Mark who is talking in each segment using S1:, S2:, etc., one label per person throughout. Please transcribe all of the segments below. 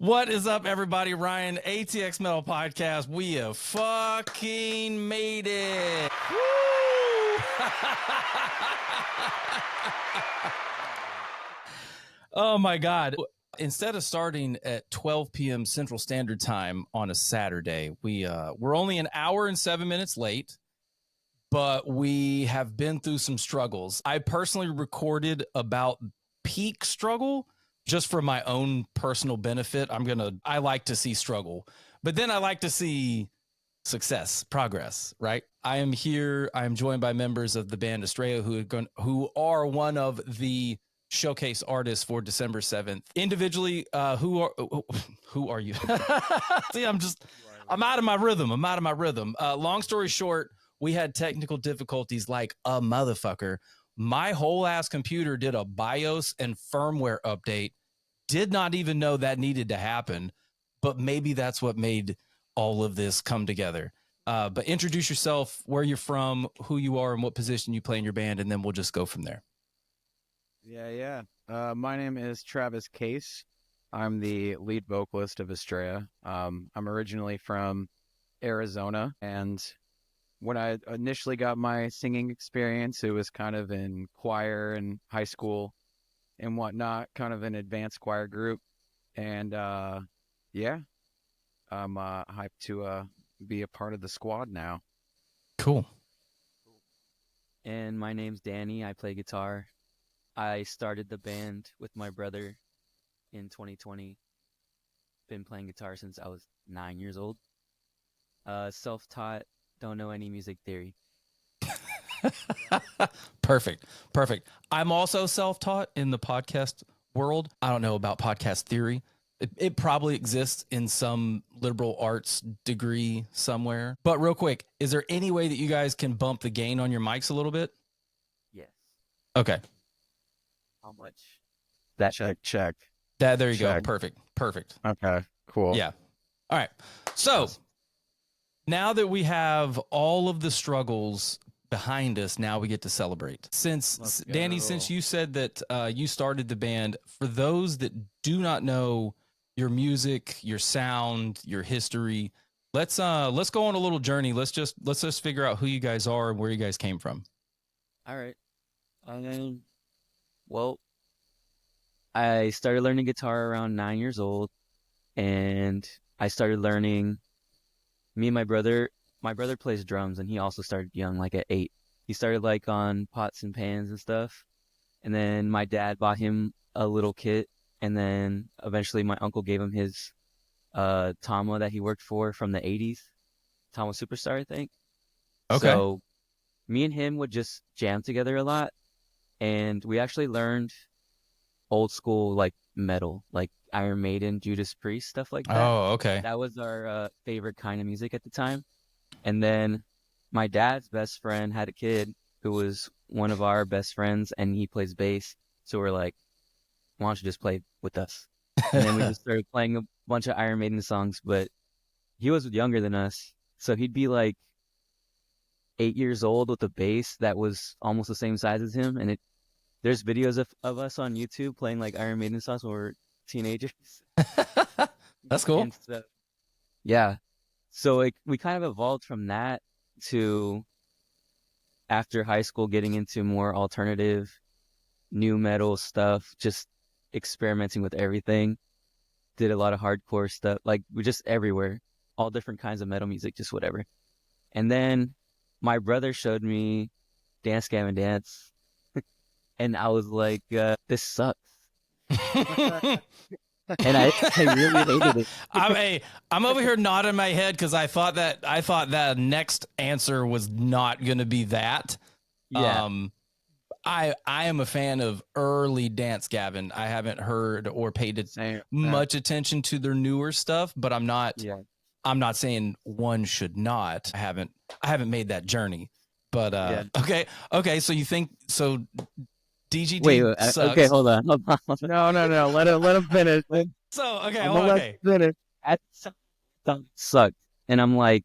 S1: What is up, everybody? Ryan, ATX Metal Podcast. We have fucking made it. Woo! Oh my God. Instead of starting at 12 p.m. Central Standard Time on a Saturday, we're only an hour and 7 minutes late, but we have been through some struggles. I personally recorded about peak struggle just for my own personal benefit. I like to see struggle, but then I like to see success, progress, right? I am here. I am joined by members of the band Estraya who are one of the showcase artists for December 7th. Individually, who are you? See, I'm out of my rhythm. Long story short, we had technical difficulties like a motherfucker. My whole ass computer did a BIOS and firmware update. Did not even know that needed to happen, but maybe that's what made all of this come together. But introduce yourself, where you're from, who you are, and what position you play in your band, and then we'll just go from there.
S2: Yeah. My name is Travis Case. I'm the lead vocalist of Estrella. I'm originally from Arizona, and when I initially got my singing experience, it was kind of in choir in high school and whatnot, kind of an advanced choir group. And I'm hyped to be a part of the squad now.
S1: Cool.
S3: And my name's Danny. I play guitar. I started the band with my brother in 2020. Been playing guitar since I was 9 years old. Self-taught, don't know any music theory.
S1: Perfect. I'm also self-taught in the podcast world. I don't know about podcast theory. It probably exists in some liberal arts degree somewhere. But real quick, is there any way that you guys can bump the gain on your mics a little bit?
S3: Yes.
S1: Okay.
S3: How much?
S2: Check.
S1: There you
S2: Check.
S1: go. Perfect.
S2: Okay, cool.
S1: Yeah. All right. So now that we have all of the struggles behind us, now we get to celebrate. Danny, since you said that you started the band, for those that do not know your music, your sound, your history, let's go on a little journey. Let's just figure out who you guys are and where you guys came from.
S3: All right. Well, I started learning guitar around 9 years old, and I started learning. Me and my brother plays drums, and he also started young, like at 8. He started like on pots and pans and stuff, and then my dad bought him a little kit, and then eventually my uncle gave him his Tama that he worked for from the 80s, Tama Superstar, I think.
S1: Okay.
S3: So me and him would just jam together a lot, and we actually learned old school like metal, like Iron Maiden, Judas Priest, stuff like that.
S1: Oh, okay.
S3: That was our favorite kind of music at the time. And then my dad's best friend had a kid who was one of our best friends, and he plays bass. So we're like, why don't you just play with us? And then we just started playing a bunch of Iron Maiden songs, but he was younger than us. So he'd be like 8 years old with a bass that was almost the same size as him. And there's videos of us on YouTube playing like Iron Maiden songs when we're teenagers.
S1: That's cool.
S3: And so, yeah. So we kind of evolved from that to, after high school, getting into more alternative, new metal stuff, just experimenting with everything. Did a lot of hardcore stuff, like we just everywhere, all different kinds of metal music, just whatever. And then my brother showed me Dance Gavin Dance, and I was like, this sucks. And I really hated it.
S1: I'm over here nodding my head because I thought that next answer was not going to be that.
S3: Yeah.
S1: I am a fan of early Dance Gavin. I haven't heard or paid much attention to their newer stuff, but I'm not saying one should not. I haven't made that journey. But okay. So you think so? DGD
S3: Wait,
S1: sucks.
S3: okay, hold on.
S2: No. Let him finish.
S1: So okay,
S2: Let's finish.
S3: That sucked. And I'm like,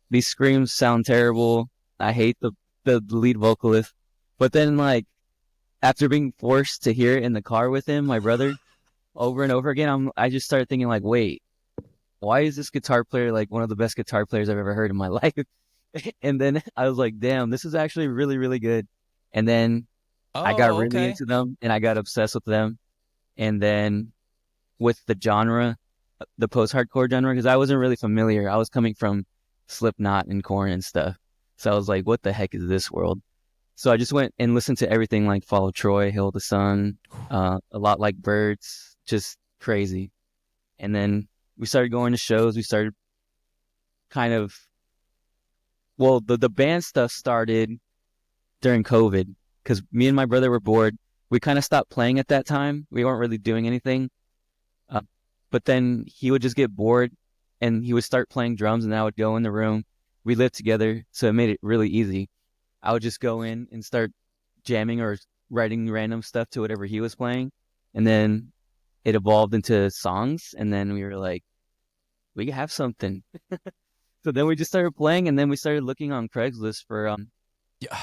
S3: these screams sound terrible. I hate the lead vocalist. But then, like, after being forced to hear it in the car with him, my brother, over and over again, I just started thinking like, wait, why is this guitar player like one of the best guitar players I've ever heard in my life? And then I was like, damn, this is actually really, really good. And then I got
S1: Oh,
S3: really
S1: okay.
S3: into them and I got obsessed with them. And then with the genre, the post-hardcore genre, because I wasn't really familiar. I was coming from Slipknot and Korn and stuff. So I was like, what the heck is this world? So I just went and listened to everything like Follow Troy, Hail the Sun, a lot like Birds, just crazy. And then we started going to shows. We started kind of, well, the band stuff started during COVID because me and my brother were bored. We kind of stopped playing at that time. We weren't really doing anything. Uh, but then he would just get bored and he would start playing drums and I would go in the room. We lived together, so it made it really easy. I would just go in and start jamming or writing random stuff to whatever he was playing. And then it evolved into songs. And then we were like, we have something. So then we just started playing and then we started looking on Craigslist for
S1: Yeah.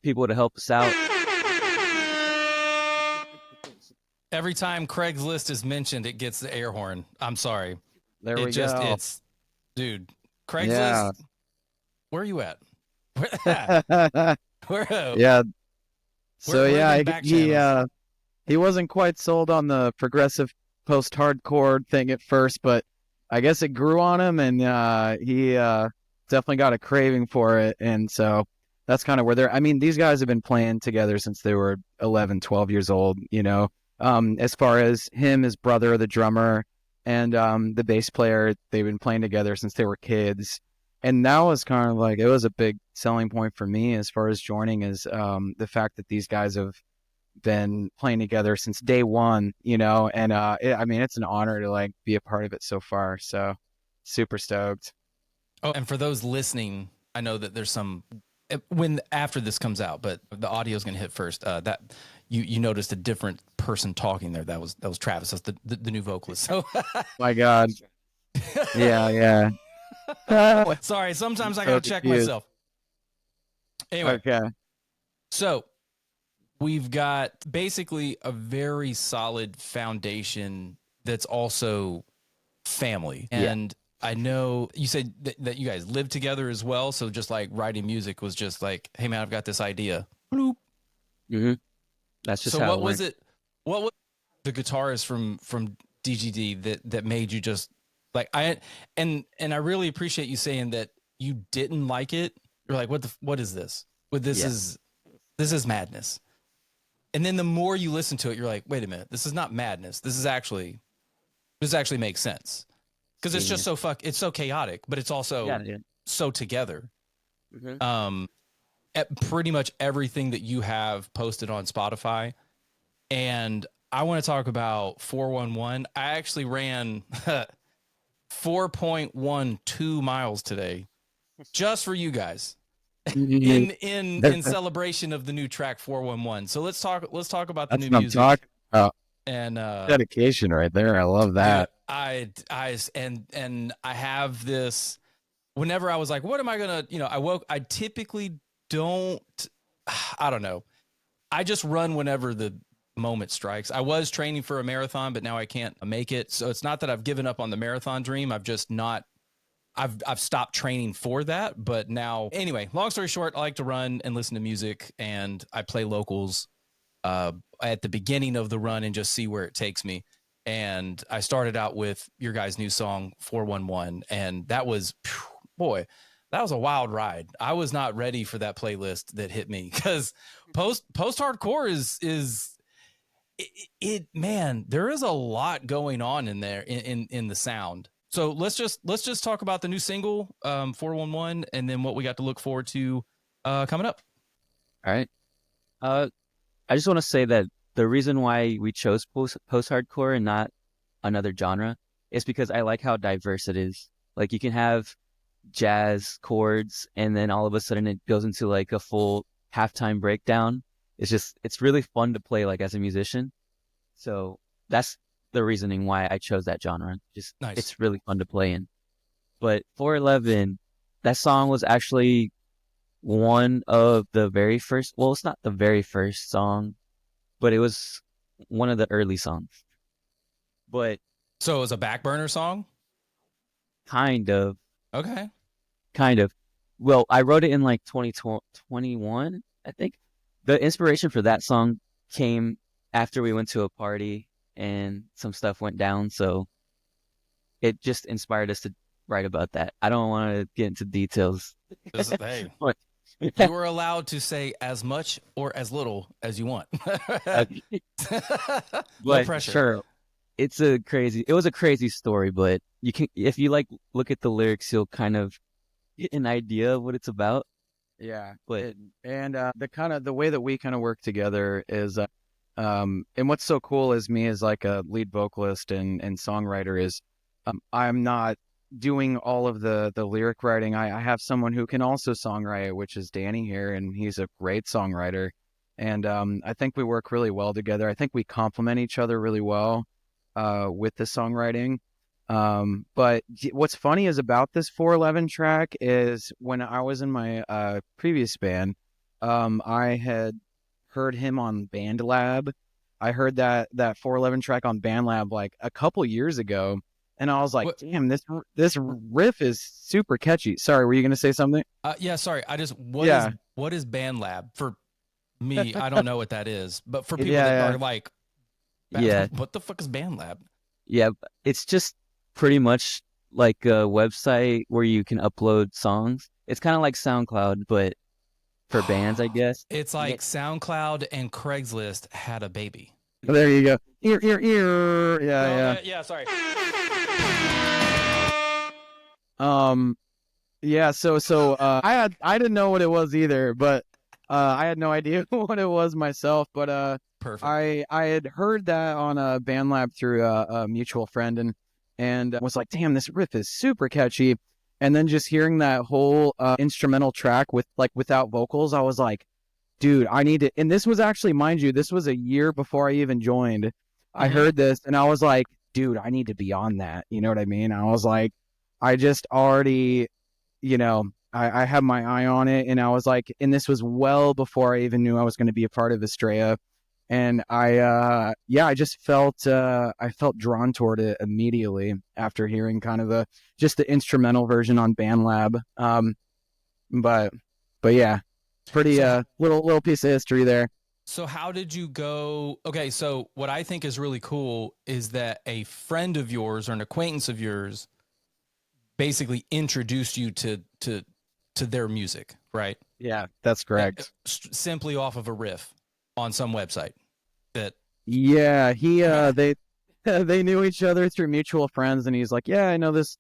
S3: people to help us out.
S1: Every time Craigslist is mentioned, it gets the air horn. I'm sorry.
S2: There
S1: It
S2: we
S1: just,
S2: go.
S1: it's, dude, Craigslist,
S2: Yeah.
S1: where are you at? Where, where,
S2: Yeah.
S1: Where-
S2: So
S1: where
S2: yeah,
S1: are them
S2: I-
S1: back
S2: he
S1: channels?
S2: he wasn't quite sold on the progressive post-hardcore thing at first, but I guess it grew on him, and he definitely got a craving for it, and so that's kind of where they're. I mean, these guys have been playing together since they were 11, 12 years old. You know, as far as him, his brother, the drummer, and the bass player, they've been playing together since they were kids. And that was kind of like it was a big selling point for me as far as joining is the fact that these guys have been playing together since day one, you know, and I mean, it's an honor to like be a part of it so far. So super stoked.
S1: Oh, and for those listening, I know that there's some when after this comes out, but the audio is going to hit first. That you noticed a different person talking there. That was Travis. That's the new vocalist. So
S2: My God. Yeah, yeah.
S1: sorry. Sometimes I
S2: So
S1: got to check
S2: confused.
S1: myself. Anyway,
S2: Okay.
S1: so we've got basically a very solid foundation that's also family.
S3: Yeah.
S1: And I know you said that you guys live together as well. So just like writing music was just like, hey man, I've got this idea. Bloop.
S3: Mm-hmm. That's just
S1: So
S3: how
S1: what
S3: it
S1: was
S3: went.
S1: it? What was the guitarist from DGD that made you just like and I really appreciate you saying that you didn't like it. You're like, what is this? What
S3: Yeah.
S1: this is madness. And then the more you listen to it, you're like, wait a minute, this is not madness. This actually makes sense because it's just
S3: Genius.
S1: it's so chaotic, but it's also
S3: Yeah.
S1: so together.
S3: Mm-hmm.
S1: Pretty much everything that you have posted on Spotify. And I want to talk about 411. I actually ran 4.12 miles today just for you guys in celebration of the new track 411. So let's talk about the
S2: That's
S1: new
S2: what I'm
S1: music.
S2: talking about.
S1: And
S2: Dedication right there. I love
S1: dude,
S2: that.
S1: and I have this whenever I was like, what am I gonna, I typically don't, I don't know. I just run whenever the moment strikes. I was training for a marathon, but now I can't make it. So it's not that I've given up on the marathon dream. I've just not, I've stopped training for that. But now, anyway, long story short, I like to run and listen to music, and I play locals at the beginning of the run and just see where it takes me. And I started out with your guys' new song 411, and that was, boy, that was a wild ride. I was not ready for that playlist that hit me because post hardcore is man, there is a lot going on in there in the sound. So let's just talk about the new single 411 and then what we got to look forward to coming up.
S3: All right. I just want to say that the reason why we chose post-hardcore and not another genre is because I like how diverse it is. Like you can have jazz chords and then all of a sudden it goes into like a full halftime breakdown. It's really fun to play like as a musician. So that's the reasoning why I chose that genre. Just
S1: Nice.
S3: It's really fun to play in. But 411, that song was actually one of the very first, well, it's not the very first song, but it was one of the early songs. but
S1: So it was a back burner song?
S3: kind of.
S1: Okay.
S3: Kind of. Well, I wrote it in like 2021, I think. The inspiration for that song came after we went to a party and some stuff went down, so it just inspired us to write about that. I don't want to get into details,
S1: Hey,
S3: but
S1: you are allowed to say as much or as little as you want.
S3: okay.
S1: No
S3: But
S1: pressure.
S3: sure, it was a crazy story, but you can, if you like look at the lyrics, you'll kind of get an idea of what it's about.
S2: Yeah,
S3: But
S2: the way that we kind of work together is, and what's so cool is me as like a lead vocalist and songwriter is, I'm not doing all of the lyric writing. I have someone who can also songwrite, which is Danny here, and he's a great songwriter, and I think we work really well together. I think we complement each other really well, with the songwriting. But what's funny is about this 411 track is when I was in my previous band, I had heard him on BandLab. I heard that 411 track on BandLab like a couple years ago, and I was like,
S1: What?
S2: "Damn, this riff is super catchy." Sorry, were you gonna say something?
S1: Yeah, sorry.
S2: Yeah,
S1: What is band lab? For me, I don't know what that is. But for people that
S2: yeah,
S1: are like,
S3: yeah,
S1: what the fuck is band lab?
S3: yeah, it's just pretty much like a website where you can upload songs. It's kind of like SoundCloud, but for bands, I guess.
S1: It's
S3: And
S1: like SoundCloud and Craigslist had a baby.
S2: yeah. There you go. Ear. Yeah,
S1: No,
S2: yeah.
S1: yeah, sorry.
S2: Um, Yeah, I didn't know what it was either, but I had no idea what it was myself. But
S1: Perfect.
S2: I had heard that on a BandLab through a mutual friend, and was like, damn, this riff is super catchy. And then just hearing that whole instrumental track with like without vocals, I was like, dude, I need to. And this was actually, mind you, this was a year before I even joined. I
S1: Mhm.
S2: heard this and I was like, dude, I need to be on that. You know what I mean? I was like, I just already, I had my eye on it, and I was like, and this was well before I even knew I was going to be a part of Estrella, and I just I felt drawn toward it immediately after hearing kind of just the instrumental version on BandLab, but yeah, pretty
S1: So,
S2: little piece of history there.
S1: so how did you go? Okay, so what I think is really cool is that a friend of yours or an acquaintance of yours basically introduced you to their music, right?
S2: Yeah, that's correct.
S1: Simply off of a riff on some website. That
S2: Yeah, they they knew each other through mutual friends, and he's like, yeah, I know this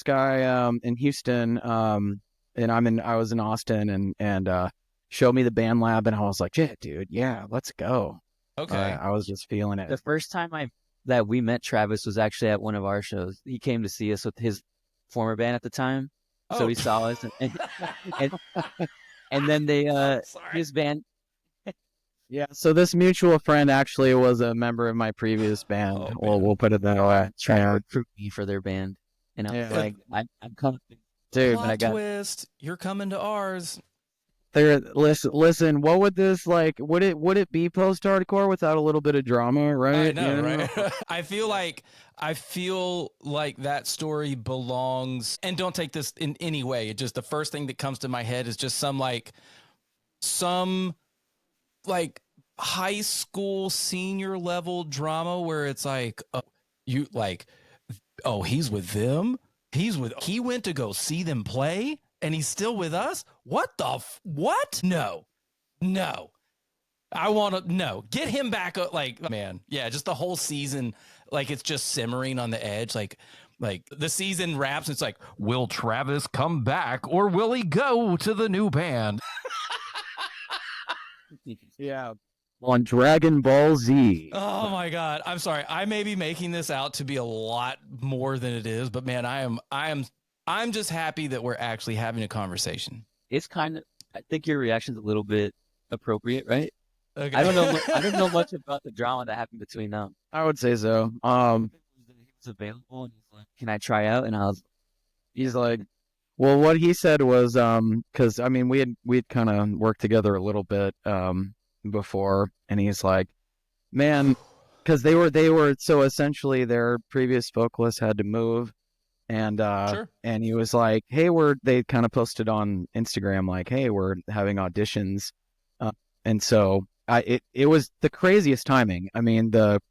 S2: guy in Houston, and I was in Austin, and showed me the BandLab, and I was like, yeah, dude, yeah, let's go.
S1: okay.
S2: I was just feeling it.
S3: the first time that we met Travis was actually at one of our shows. He came to see us with his former band at the time, so
S1: Oh,
S3: he saw us, and, and then they
S1: sorry.
S3: his band.
S2: Yeah, so this mutual friend actually was a member of my previous band.
S1: Oh
S2: Well,
S1: man.
S2: we'll put it that way.
S3: Trying to recruit me for their band, and I was
S2: Yeah.
S3: like, I'm coming.
S2: Dude,
S3: But I
S1: Plot
S3: got
S1: twist. You're coming to ours.
S2: there. Listen. What would this like? Would it be post hardcore without a little bit of drama?
S1: I
S2: Right?
S1: know, right? I feel like that story belongs, and don't take this in any way. It just the first thing that comes to my head is just some like high school senior level drama where it's like you like, oh, he's with them. He went to go see them play and he's still with us. What? No. I want to no get him back. Like, man, yeah, just the whole season, like it's just simmering on the edge. Like the season wraps. It's like, will Travis come back or will he go to the new band?
S2: Yeah. On Dragon Ball Z.
S1: Oh my god, I'm sorry. I may be making this out to be a lot more than it is, but man, I'm just happy that we're actually having a conversation.
S3: it's kind of. I think your reaction's a little bit appropriate, right?
S1: Okay.
S3: I don't know. I don't know much about the drama that happened between them.
S2: I would say so.
S3: He was available, and he's like, "Can I try out?" And I was,
S2: He's like, well, what he said was, because I mean, we'd kind of worked together a little bit, before, and he's like, man, because they were so essentially their previous vocalist had to move, and
S1: Sure.
S2: and he was like, hey, they kind of posted on Instagram like, hey, we're having auditions, and so it was the craziest timing. I mean, the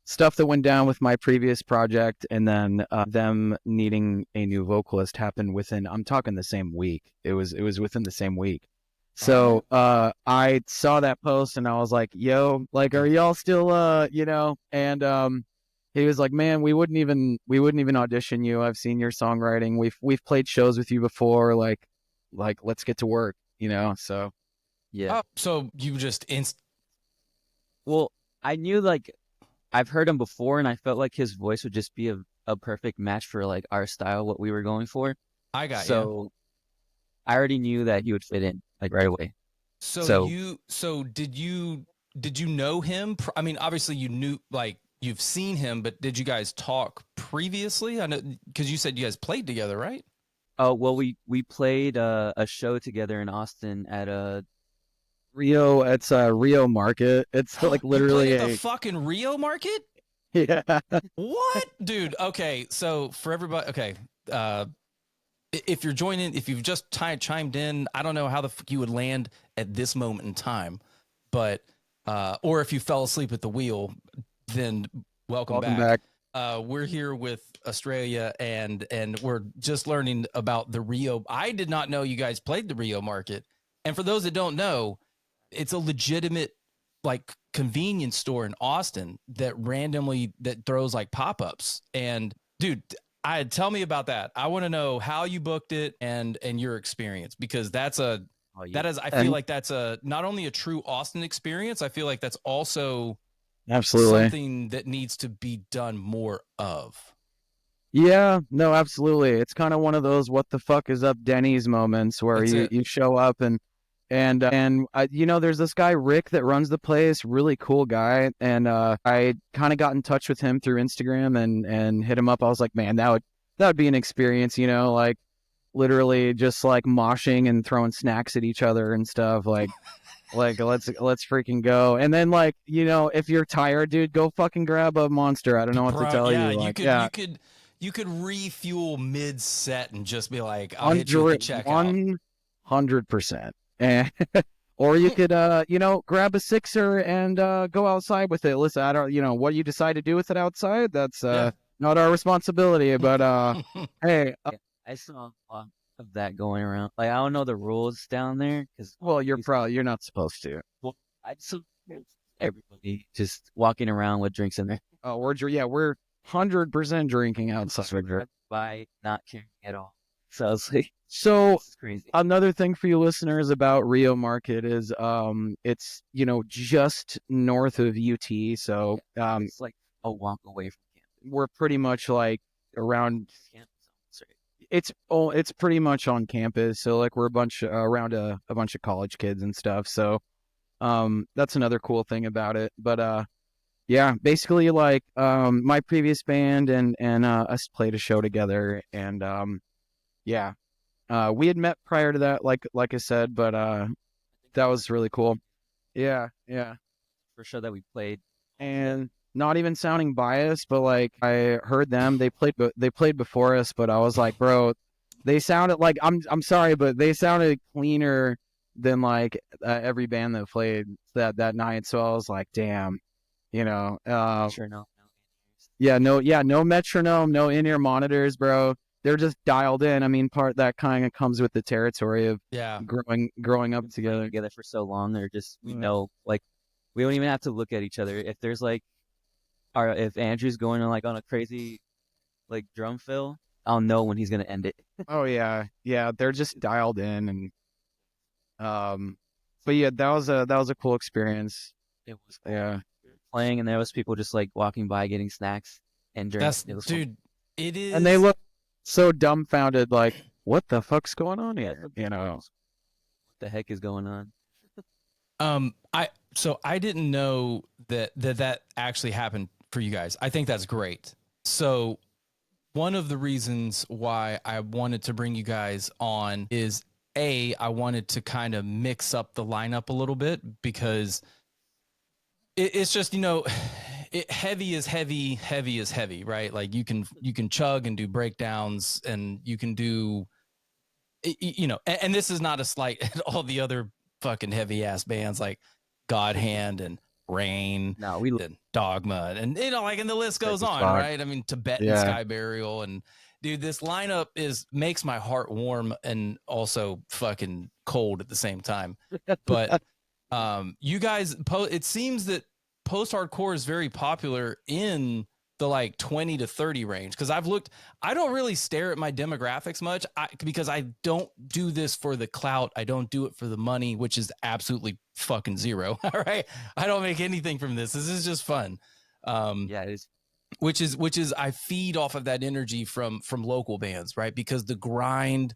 S2: stuff that went down with my previous project and then them needing a new vocalist happened within, I'm talking the same week. It was within the same week. So I saw that post and I was like, yo, like, are y'all still and he was like, man, we wouldn't even audition you. I've seen your songwriting. We've played shows with you before, like let's get to work, so
S3: Yeah.
S1: So you just
S3: Well, I knew like I've heard him before, and I felt like his voice would just be a perfect match for like our style, what we were going for.
S1: I got you.
S3: So I already knew that he would fit in like right away.
S1: So did you know him? I mean, obviously you knew, like, you've seen him, but did you guys talk previously? I know, because you said you guys played together, right?
S3: Oh well, we played a show together in Austin at a
S2: Rio, it's a Rio Market. It's like literally
S1: you played at the fucking Rio Market?
S2: Yeah.
S1: What? Dude, okay. So for everybody, okay. If you're joining, if you've just chimed in, I don't know how the fuck you would land at this moment in time, but or if you fell asleep at the wheel, then welcome back. We're here with Estrella, and we're just learning about the Rio. I did not know you guys played the Rio Market. And for those that don't know, it's a legitimate like convenience store in Austin that throws like pop-ups. And dude, tell me about that. I want to know how you booked it and your experience, because I feel like that's not only a true Austin experience, I feel like that's also
S2: absolutely
S1: something that needs to be done more of.
S2: Yeah, no, absolutely. It's kind of one of those what the fuck is up Denny's moments where you show up and there's this guy Rick that runs the place, really cool guy, and I kind of got in touch with him through Instagram and hit him up. I was like, man, that would be an experience, like literally just like moshing and throwing snacks at each other and stuff, like let's freaking go. And then like, if you're tired, dude, go fucking grab a Monster. I don't know what to tell you. Like,
S1: you could refuel mid set and just be like, I'll hit you at the checkout.
S2: 100%. And or you could grab a sixer and go outside with it. Listen, I don't what you decide to do with it outside, that's not our responsibility, but hey,
S3: I saw a lot of that going around. Like, I don't know the rules down there because
S2: you're not supposed to.
S3: Well, I just everybody just walking around with drinks in there.
S2: Oh, we're 100% drinking outside
S3: by not caring at all. So I was like,
S2: so
S3: this is crazy.
S2: Another thing for you listeners about Rio Market is it's just north of UT, so
S3: it's like a walk away from campus.
S2: We're pretty much like around
S3: campus.
S2: It's pretty much on campus, so like we're around a bunch of college kids and stuff, so that's another cool thing about it. But yeah, basically like my previous band and us played a show together, and yeah, we had met prior to that, like I said, but that was really cool. Yeah
S3: for sure that we played.
S2: And not even sounding biased, but like I heard them, they played before us, but I was like, bro, they sounded like, I'm sorry, but they sounded cleaner than like every band that played that night. So I was like, damn,
S3: sure, no
S2: metronome, no in-ear monitors, bro. They're just dialed in. I mean, part that kind of comes with the territory of growing up together
S3: for so long. They're just, we know, like, we don't even have to look at each other. If there's like, if Andrew's going on a crazy like drum fill, I'll know when he's gonna end it.
S2: Oh yeah, they're just dialed in, and but yeah, that was a cool experience.
S3: It was cool. Yeah, playing, and there was people just like walking by getting snacks and drinks.
S1: Dude, it is,
S2: and they look so dumbfounded, like, what the fuck's going on here? What
S3: the heck is going on?
S1: I didn't know that actually happened for you guys. I think that's great. So one of the reasons why I wanted to bring you guys on is I wanted to kind of mix up the lineup a little bit, because it's just, heavy is heavy, heavy is heavy, right? Like you can chug and do breakdowns, and you can do, you know, and this is not a slight at all the other fucking heavy ass bands like God Hand and Rain
S3: No, we
S1: and Dogma, and you know, like, and the list goes on,
S2: Fuck.
S1: right? I mean, Tibetan
S2: Yeah.
S1: Sky Burial, and dude, this lineup makes my heart warm and also fucking cold at the same time. But you guys, it seems that post-hardcore is very popular in the like 20 to 30 range, because I don't really stare at my demographics much, because I don't do this for the clout. I don't do it for the money, which is absolutely fucking zero. All right, I don't make anything from this. This is just fun.
S3: Yeah, it is.
S1: Which is I feed off of that energy from local bands, right? Because the grind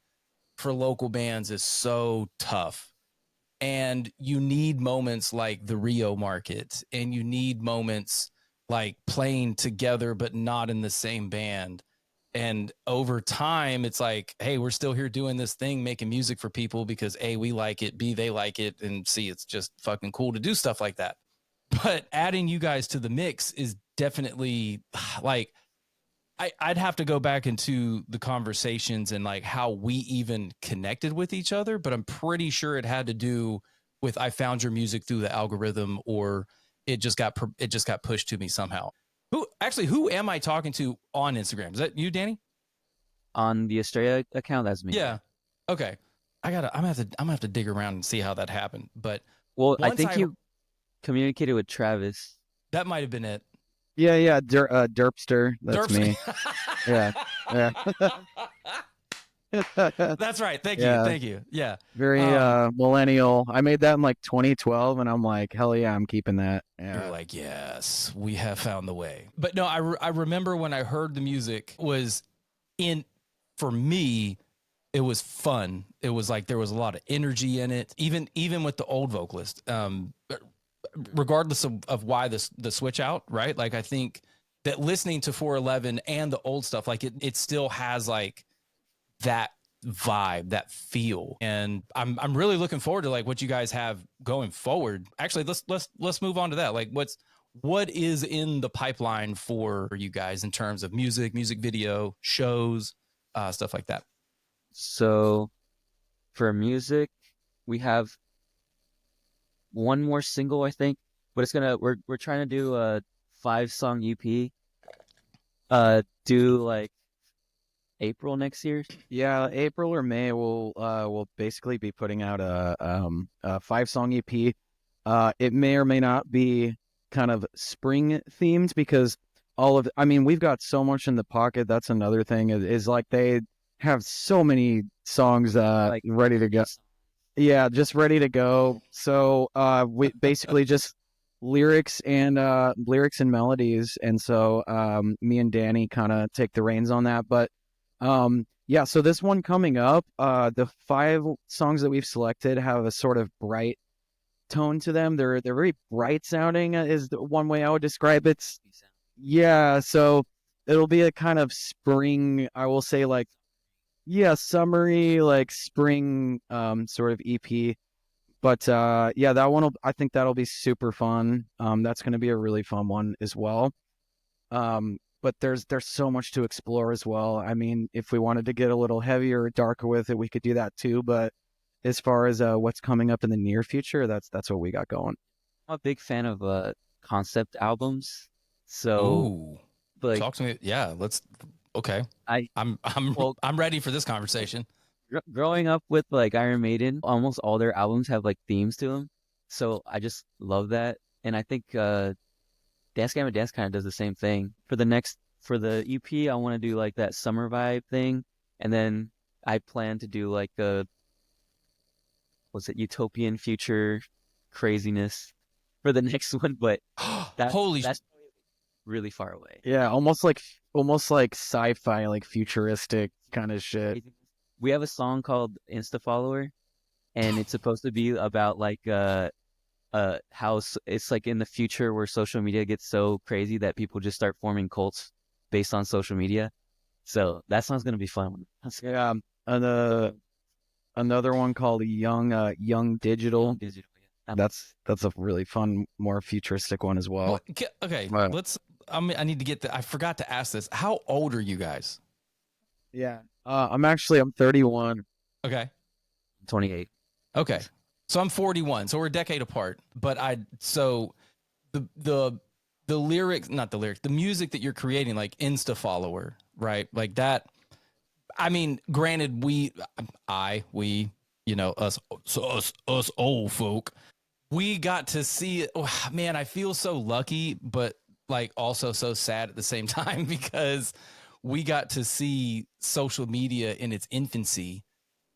S1: for local bands is so tough. And you need moments like the Rio market, and you need moments like playing together but not in the same band. And over time, it's like, hey, we're still here doing this thing, making music for people because A, we like it, B, they like it, and C, it's just fucking cool to do stuff like that. But adding you guys to the mix is definitely like, I'd have to go back into the conversations and like how we even connected with each other, but I'm pretty sure it had to do with I found your music through the algorithm, or it just got pushed to me somehow. Who am I talking to on Instagram? Is that you, Danny?
S3: On the Estrella account, that's me.
S1: Yeah. Okay. I'm gonna have to dig around and see how that happened. But
S3: Well, I
S1: once
S3: think you communicated with Travis.
S1: that might have been it.
S2: Yeah. Derpster. That's
S1: Derps.
S2: me. Yeah.
S1: That's right. Thank
S2: Yeah.
S1: you. Yeah.
S2: Very millennial. I made that in like 2012, and I'm like, hell yeah, I'm keeping that. Yeah.
S1: You're like, yes, we have found the way. But no, I remember when I heard the music was for me, it was fun. It was like there was a lot of energy in it, even with the old vocalist. Regardless of why the switch out, right? Like I think that listening to 411 and the old stuff, like it still has like that vibe, that feel. And I'm really looking forward to like what you guys have going forward. Actually, let's move on to that. Like what is in the pipeline for you guys in terms of music video, shows, stuff like that?
S3: So for music, we have one more single, I think, but we're trying to do a 5-song EP. Do like April next year.
S2: Yeah, April or May we'll basically be putting out a 5-song EP. It may or may not be kind of spring themed, because we've got so much in the pocket. That's another thing is like they have so many songs
S3: Like
S2: ready to go. Yeah, just ready to go. So we basically just lyrics and melodies, and so me and Danny kind of take the reins on that. But yeah, so this one coming up, the 5 songs that we've selected have a sort of bright tone to them. They're very bright sounding, is the one way I would describe it. Yeah, so it'll be a kind of spring, I will say, like, yeah, summery, like spring sort of EP. But yeah, I think that'll be super fun. That's going to be a really fun one as well. But there's so much to explore as well. I mean, if we wanted to get a little heavier or darker with it, we could do that too. But as far as what's coming up in the near future, that's what we got going.
S3: I'm a big fan of concept albums. So
S1: Ooh,
S3: like
S1: talk to me. Yeah, okay. I'm
S3: well,
S1: I'm ready for this conversation.
S3: growing up with like Iron Maiden, almost all their albums have like themes to them. So I just love that. And I think Dance Gavin Dance kind of does the same thing. For the EP, I want to do like that summer vibe thing, and then I plan to do like utopian future craziness for the next one, but that's really far away.
S2: Yeah, almost like sci-fi, like futuristic kind of shit.
S3: We have a song called Insta Follower, and it's supposed to be about like how it's like in the future where social media gets so crazy that people just start forming cults based on social media. So that song's gonna be fun.
S2: Yeah, and another one called Young Digital. That's a really fun, more futuristic one as well.
S1: Okay,
S2: But
S1: I need to get I forgot to ask this. How old are you guys?
S2: yeah, I'm 31.
S1: Okay.
S3: 28.
S1: Okay. So I'm 41. So we're a decade apart. But the the lyrics, not the lyrics, the music that you're creating, like Insta follower, right? Like that. I mean, granted, we, us, so us old folk, we got to see it. Oh, man, I feel so lucky, but like also so sad at the same time because we got to see social media in its infancy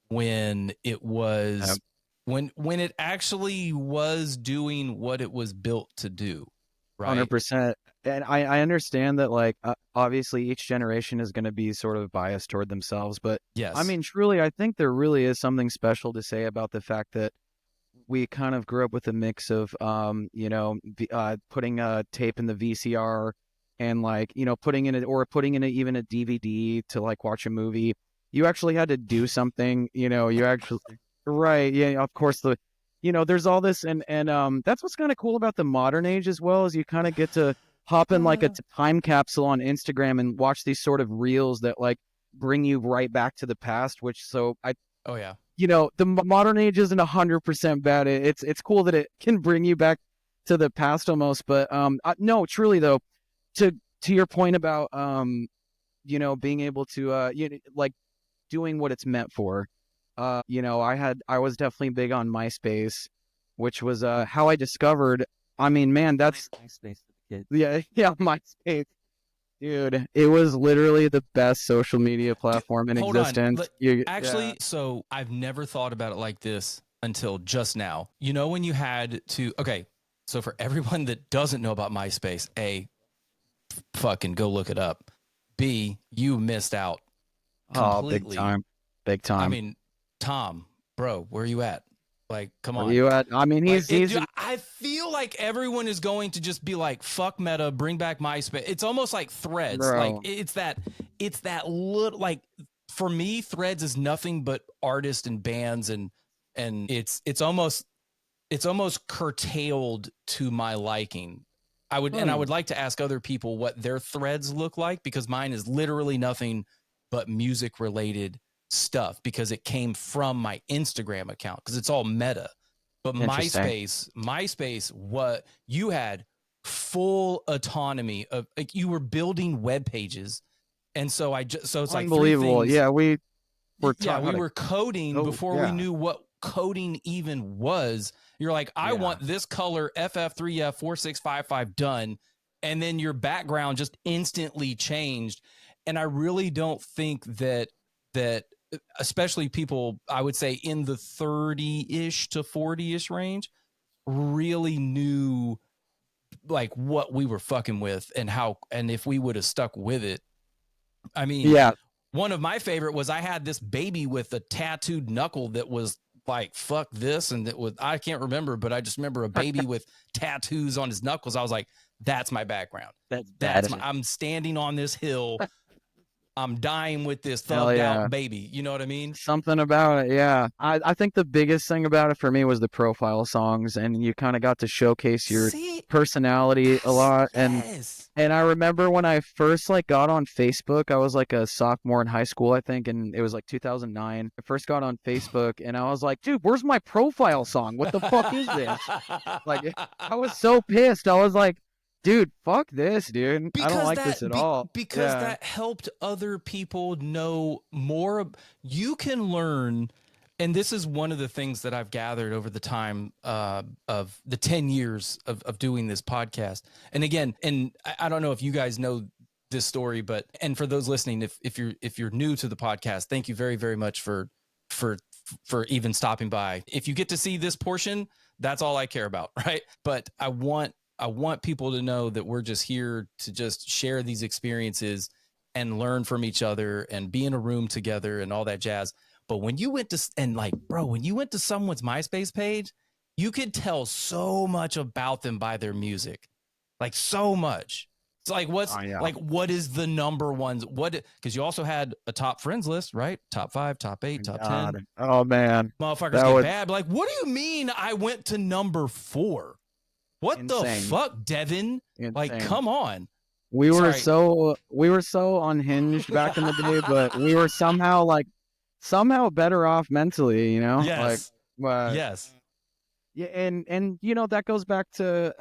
S1: when it was when it actually was doing what it was built to do, right?
S2: 100%. And I understand that, like, obviously each generation is going to be sort of biased toward themselves, but I
S1: Yes.
S2: mean, truly, I think there really is something special to say about the fact that we kind of grew up with a mix of, putting a tape in the VCR and, like, putting in it, or putting in even a DVD to like watch a movie. You actually had to do something, you actually, right. Yeah. Of course, there's all this, and that's what's kind of cool about the modern age as well, is you kind of get to hop in like a time capsule on Instagram and watch these sort of reels that like bring you right back to the past,
S1: Oh yeah.
S2: The modern age isn't 100% bad. It's cool that it can bring you back to the past almost. But no, truly though, to your point about being able to like doing what it's meant for. I was definitely big on MySpace, which was how I discovered. I mean, man, that's
S3: MySpace for the kids.
S2: yeah, MySpace. Dude, it was literally the best social media platform in
S1: Hold on.
S2: existence.
S1: Actually, so I've never thought about it like this until just now. You know, when you had to, okay, so for everyone that doesn't know about MySpace, A, fucking go look it up. B, you missed out completely.
S2: Big time.
S1: I mean, Tom, bro, where are you at? Like, come on.
S2: You at? I mean,
S1: I feel like everyone is going to just be like, "Fuck Meta, bring back MySpace." It's almost like Threads.
S2: Bro.
S1: Like it's that little, like, for me, Threads is nothing but artists and bands, and it's almost curtailed to my liking. I would like to ask other people what their threads look like, because mine is literally nothing but music related stuff, because it came from my Instagram account, because it's all Meta. But MySpace, what you had full autonomy of, like, you were building web pages. And so it's like
S2: unbelievable. Yeah, we
S1: were coding before we knew what coding even was. You're like, I want this color FF3F4655 done, and then your background just instantly changed. And I really don't think that especially people, I would say in the 30-ish to 40-ish range, really knew like what we were fucking with and how, and if we would have stuck with it. I mean, one of my favorite was, I had this baby with a tattooed knuckle that was like, fuck this. And I can't remember, but I just remember a baby with tattoos on his knuckles. I was like, that's my background. I'm standing on this hill. I'm dying with this thugged out baby. You know what I mean?
S2: Something about it. Yeah. I think the biggest thing about it for me was the profile songs, and you kind of got to showcase your personality a lot. And I remember when I first like got on Facebook, I was like a sophomore in high school, I think, and it was like 2009. I first got on Facebook and I was like, dude, where's my profile song? What the fuck is this? Like, I was so pissed. I was like, dude, fuck this, dude. I don't like this at all.
S1: Because that helped other people know more. You can learn, and this is one of the things that I've gathered over the time of the 10 years of doing this podcast. And again, and I don't know if you guys know this story, but, and for those listening, if you're new to the podcast, thank you very, very much for even stopping by. If you get to see this portion, that's all I care about, right? But I want people to know that we're just here to just share these experiences and learn from each other and be in a room together and all that jazz. But when you went to, and like, bro, when you went to someone's MySpace page, you could tell so much about them by their music, like so much. It's like what's like what is the number ones? What because you also had a top friends list, right? Top 5, top 8, top 10.
S2: Oh man,
S1: Motherfuckers
S2: that
S1: get
S2: was
S1: bad. Like, what do you mean I went to number 4? What the
S2: insane.
S1: fuck, Devin? Like,
S2: Insane.
S1: come on.
S2: We were
S1: Sorry.
S2: so unhinged back in the day, but we were somehow better off mentally, you know? Like
S1: Yes. Yes.
S2: yeah, and you know that goes back to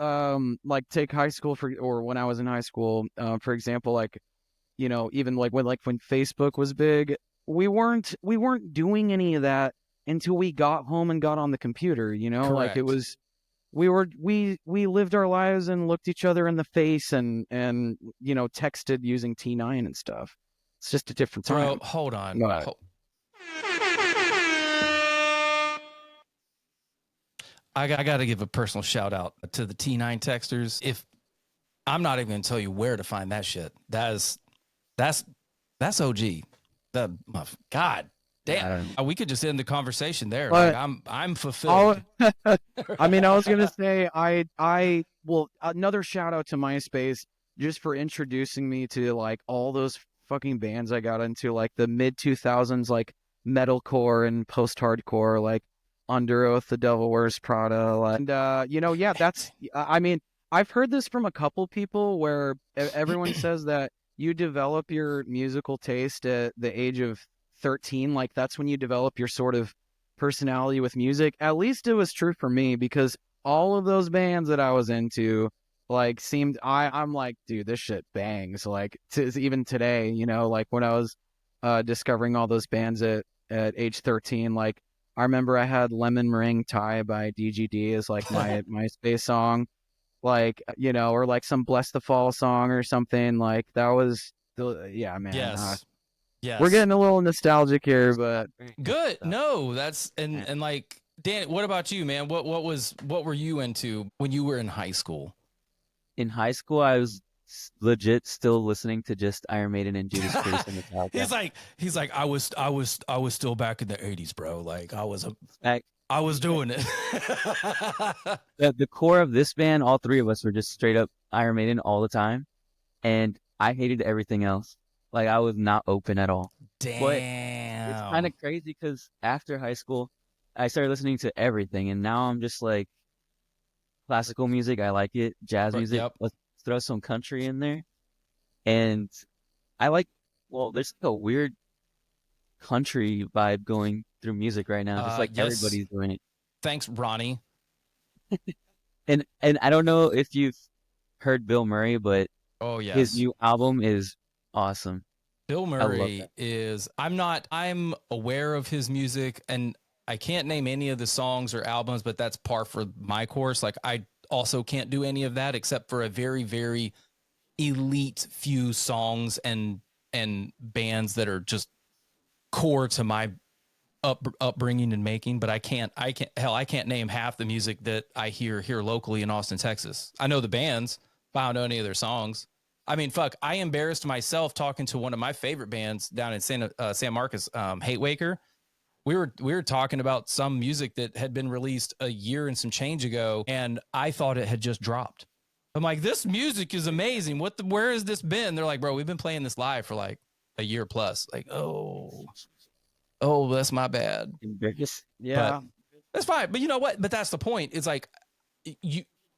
S2: like take high school or when I was in high school, for example, like you know, even like when Facebook was big, we weren't doing any of that until we got home and got on the computer, you know? Like it
S1: Correct.
S2: was we lived our lives and looked each other in the face and you know texted using T9 and stuff. It's just a different time.
S1: Bro, hold on.
S2: But
S1: I got to give a personal shout out to the T9 texters. If I'm not even going to tell you where to find that shit. That's OG. God damn. We could just end the conversation there.
S2: But
S1: like I'm fulfilled.
S2: I mean, I was gonna say I well another shout out to MySpace just for introducing me to like all those fucking bands I got into, like the mid 2000s, like metalcore and post hardcore, like Under Oath, The Devil Wears Prada, like, and you know, yeah, that's I mean, I've heard this from a couple people where everyone says that you develop your musical taste at the age of 13, like that's when you develop your sort of personality with music. At least it was true for me because all of those bands that I was into like seemed I'm like, dude, this shit bangs. Like even today, you know, like when I was discovering all those bands at age 13, like I remember I had Lemon Meringue Tie by DGD as like my MySpace song, like you know, or like some Bless the Fall song or something. Like that was yeah, man.
S1: Yes. Yes.
S2: We're getting a little nostalgic here, but
S1: good. No, that's and like Dan, what about you, man? What were you into when you were in high school?
S3: In high school, I was legit still listening to just Iron Maiden and Judas Priest and Metallica.
S1: He's like I was still back in the 80s, bro. Like I was doing it.
S3: The core of this band, all three of us were just straight up Iron Maiden all the time, and I hated everything else. Like I was not open at all.
S1: Damn.
S3: But it's kind of crazy because after high school, I started listening to everything, and now I'm just like classical music. I like it. Jazz music.
S1: Yep.
S3: Let's throw some country in there, and I like. Well, there's like a weird country vibe going through music right now, just like
S1: yes.
S3: everybody's doing it.
S1: Thanks, Ronnie.
S3: And I don't know if you've heard Bill Murray, but
S1: oh yes,
S3: his new album is awesome.
S1: Bill Murray is I'm aware of his music and I can't name any of the songs or albums, but that's par for my course. Like I also can't do any of that except for a very, very elite few songs and bands that are just core to my upbringing and making. But I can't name half the music that I hear here locally in Austin, Texas. I know the bands, but I don't know any of their songs. I mean, fuck, I embarrassed myself talking to one of my favorite bands down in San Marcos, Hate Waker. We were talking about some music that had been released a year and some change ago, and I thought it had just dropped. I'm like, this music is amazing. Where has this been? They're like, bro, we've been playing this live for like a year plus. Like, oh, that's my bad.
S2: Yeah,
S1: but that's fine. But you know what? But that's the point. It's like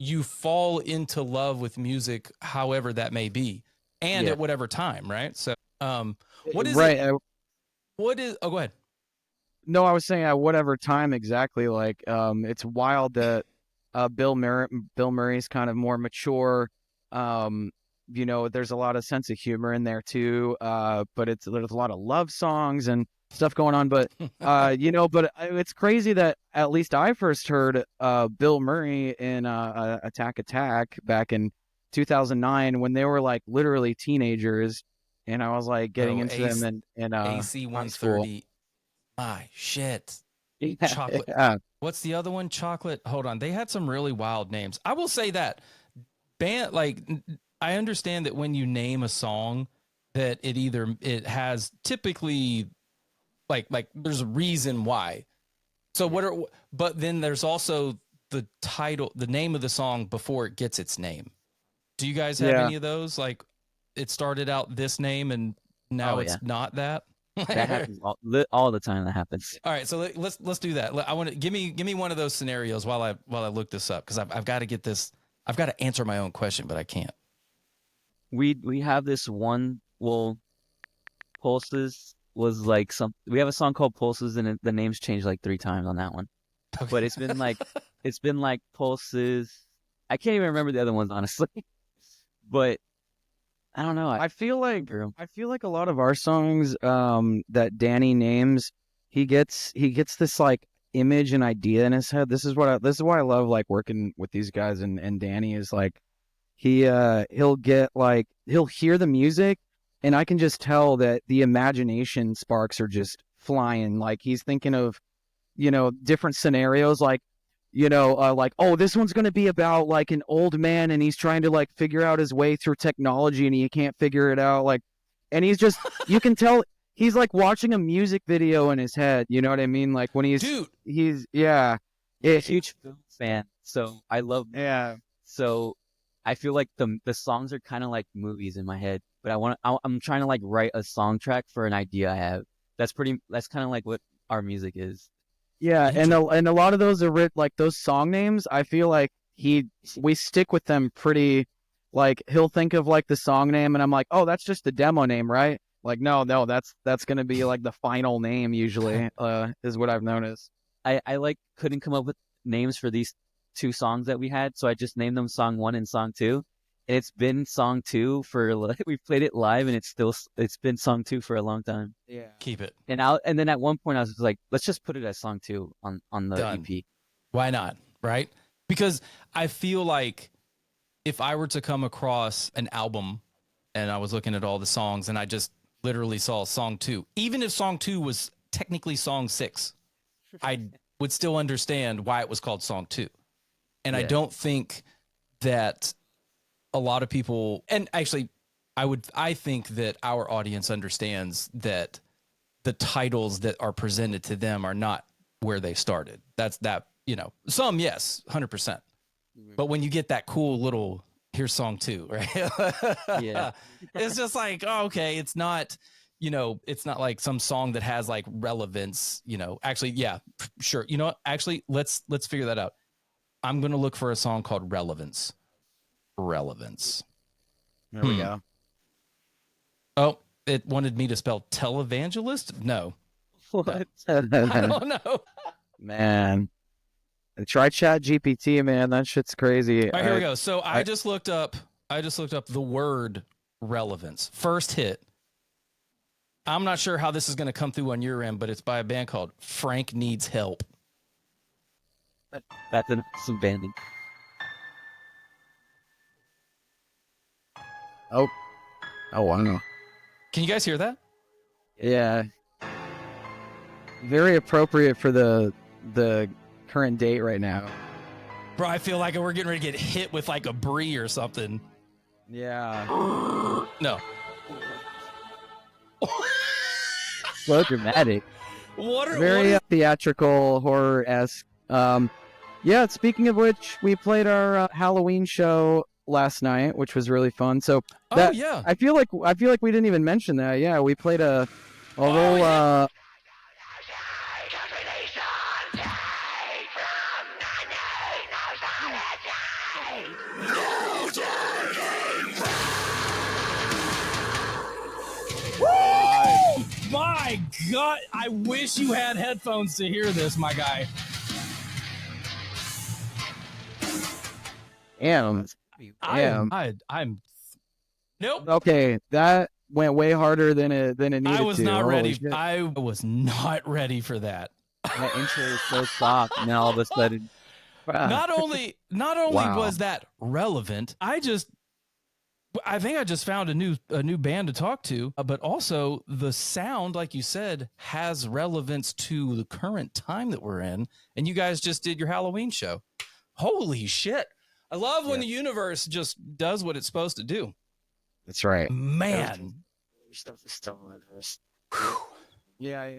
S1: you fall into love with music, however that may be, and at whatever time, right? So, what is
S2: right?
S1: What is? Oh, go ahead.
S2: No, I was saying at whatever time exactly. Like, it's wild that Bill Murray's kind of more mature. You know, there's a lot of sense of humor in there too. But there's a lot of love songs and stuff going on. But you know, but it's crazy that at least I first heard Bill Murray in Attack back in 2009 when they were like literally teenagers, and I was like getting into them in
S1: AC 130. My shit. Chocolate.
S2: Yeah.
S1: What's the other one? Chocolate. Hold on. They had some really wild names. I will say that band, like, I understand that when you name a song that it has typically like there's a reason why. So but then there's also the title, the name of the song before it gets its name. Do you guys have
S2: Yeah.
S1: any of those? Like, it started out this name and now
S3: Oh,
S1: it's
S3: yeah.
S1: not that.
S3: That happens all the time. That happens.
S1: All right, so let's do that. I want to give me one of those scenarios while I look this up, because I've got to get this. I've got to answer my own question, but I can't.
S3: We have this one. Well, Pulses was like some. We have a song called Pulses, and the name's changed like 3 times on that one.
S1: Okay.
S3: But it's been like Pulses. I can't even remember the other ones honestly. But I don't know.
S2: I feel like a lot of our songs that Danny names, he gets this like image and idea in his head. This is why I love like working with these guys, and Danny is like he'll get like he'll hear the music, and I can just tell that the imagination sparks are just flying. Like he's thinking of, different scenarios, like, like, oh, this one's going to be about like an old man and he's trying to like figure out his way through technology and he can't figure it out. Like, and he's just, you can tell he's like watching a music video in his head. You know what I mean? Like when yeah.
S3: I'm a huge film fan, so I love.
S2: Yeah.
S3: So I feel like the songs are kind of like movies in my head, but I'm trying to like write a song track for an idea I have. That's kind of like what our music is.
S2: Yeah, and a lot of those are like those song names. I feel like we stick with them pretty. Like he'll think of like the song name, and I'm like, oh, that's just the demo name, right? Like, no, that's gonna be like the final name usually. Is what I've noticed.
S3: I like couldn't come up with names for these 2 songs that we had, so I just named them Song 1 and Song 2. And it's been Song 2 for like we played it live, and it's been Song 2 for a long time.
S2: Yeah.
S1: Keep it.
S3: And then at one point I was just like, let's just put it as Song 2 on the
S1: Done.
S3: EP.
S1: Why not? Right? Because I feel like if I were to come across an album and I was looking at all the songs and I just literally saw Song 2, even if Song 2 was technically Song 6, I would still understand why it was called Song 2. And I don't think that a lot of people, and actually I think that our audience understands that the titles that are presented to them are not where they started. Some, yes, 100%. But when you get that cool little, here's Song 2, right?
S3: Yeah.
S1: It's just like, oh, okay, it's not, it's not like some song that has like relevance, actually, yeah, sure. You know what? Actually, let's figure that out. I'm going to look for a song called Relevance.
S2: There we go.
S1: Oh, it wanted me to spell televangelist? No.
S3: What?
S1: I don't know.
S2: Man, try Chat GPT, man. That shit's crazy.
S1: All right, here we go. So I just looked up the word relevance. First hit. I'm not sure how this is going to come through on your end, but it's by a band called Frank Needs Help.
S3: That's some banding.
S2: Oh, wow.
S1: Can you guys hear that?
S2: Yeah. Very appropriate for the current date right now.
S1: Bro, I feel like we're getting ready to get hit with like a brie or something.
S2: Yeah.
S1: No.
S3: So dramatic.
S2: Very theatrical, horror-esque. Yeah, speaking of which, we played our Halloween show last night, which was really fun. So
S1: yeah.
S2: I feel like we didn't even mention that. Yeah, we played a little
S1: yeah. My God, I wish you had headphones to hear this, my guy.
S2: I'm
S1: nope.
S2: Okay, that went way harder than it needed to.
S1: I was not ready.
S2: Shit.
S1: I was not ready for that.
S3: That intro is so soft, and then all of a sudden,
S1: Not only
S2: Wow.
S1: was that relevant, I think I just found a new band to talk to, but also the sound, like you said, has relevance to the current time that we're in. And you guys just did your Halloween show. Holy shit. I love when the universe just does what it's supposed to do.
S2: That's right.
S1: Man.
S2: Yeah.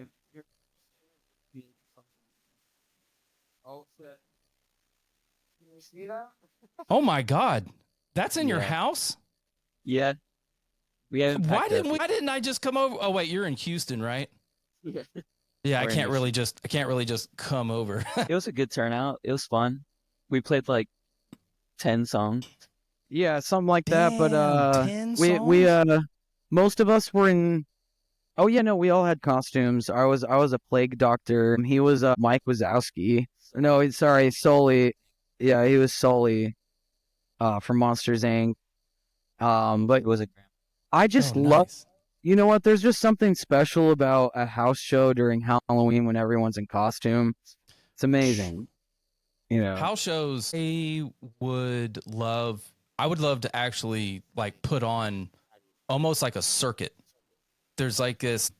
S1: Oh my God. That's in your
S3: Yeah.
S1: house?
S3: Yeah. We haven't
S1: Why
S3: packed up.
S1: didn't I just come over? Oh wait, you're in Houston, right?
S3: Yeah.
S1: Yeah, I
S3: We're in
S1: can't really
S3: Houston.
S1: just come over.
S3: It was a good turnout. It was fun. We played like 10 songs.
S2: Yeah, something like that. But
S1: Damn, 10
S2: we
S1: songs?
S2: most of us were in. Oh yeah, no, we all had costumes. I was a plague doctor. He was Mike Wazowski. No, sorry, Sully. Yeah, he was Sully from Monsters Inc. But
S3: It was a
S2: I just
S1: Oh,
S2: love.
S1: nice.
S2: You know what? There's just something special about a house show during Halloween when everyone's in costume. It's amazing. You know.
S1: House shows, I would love to actually like put on almost like a circuit. There's like this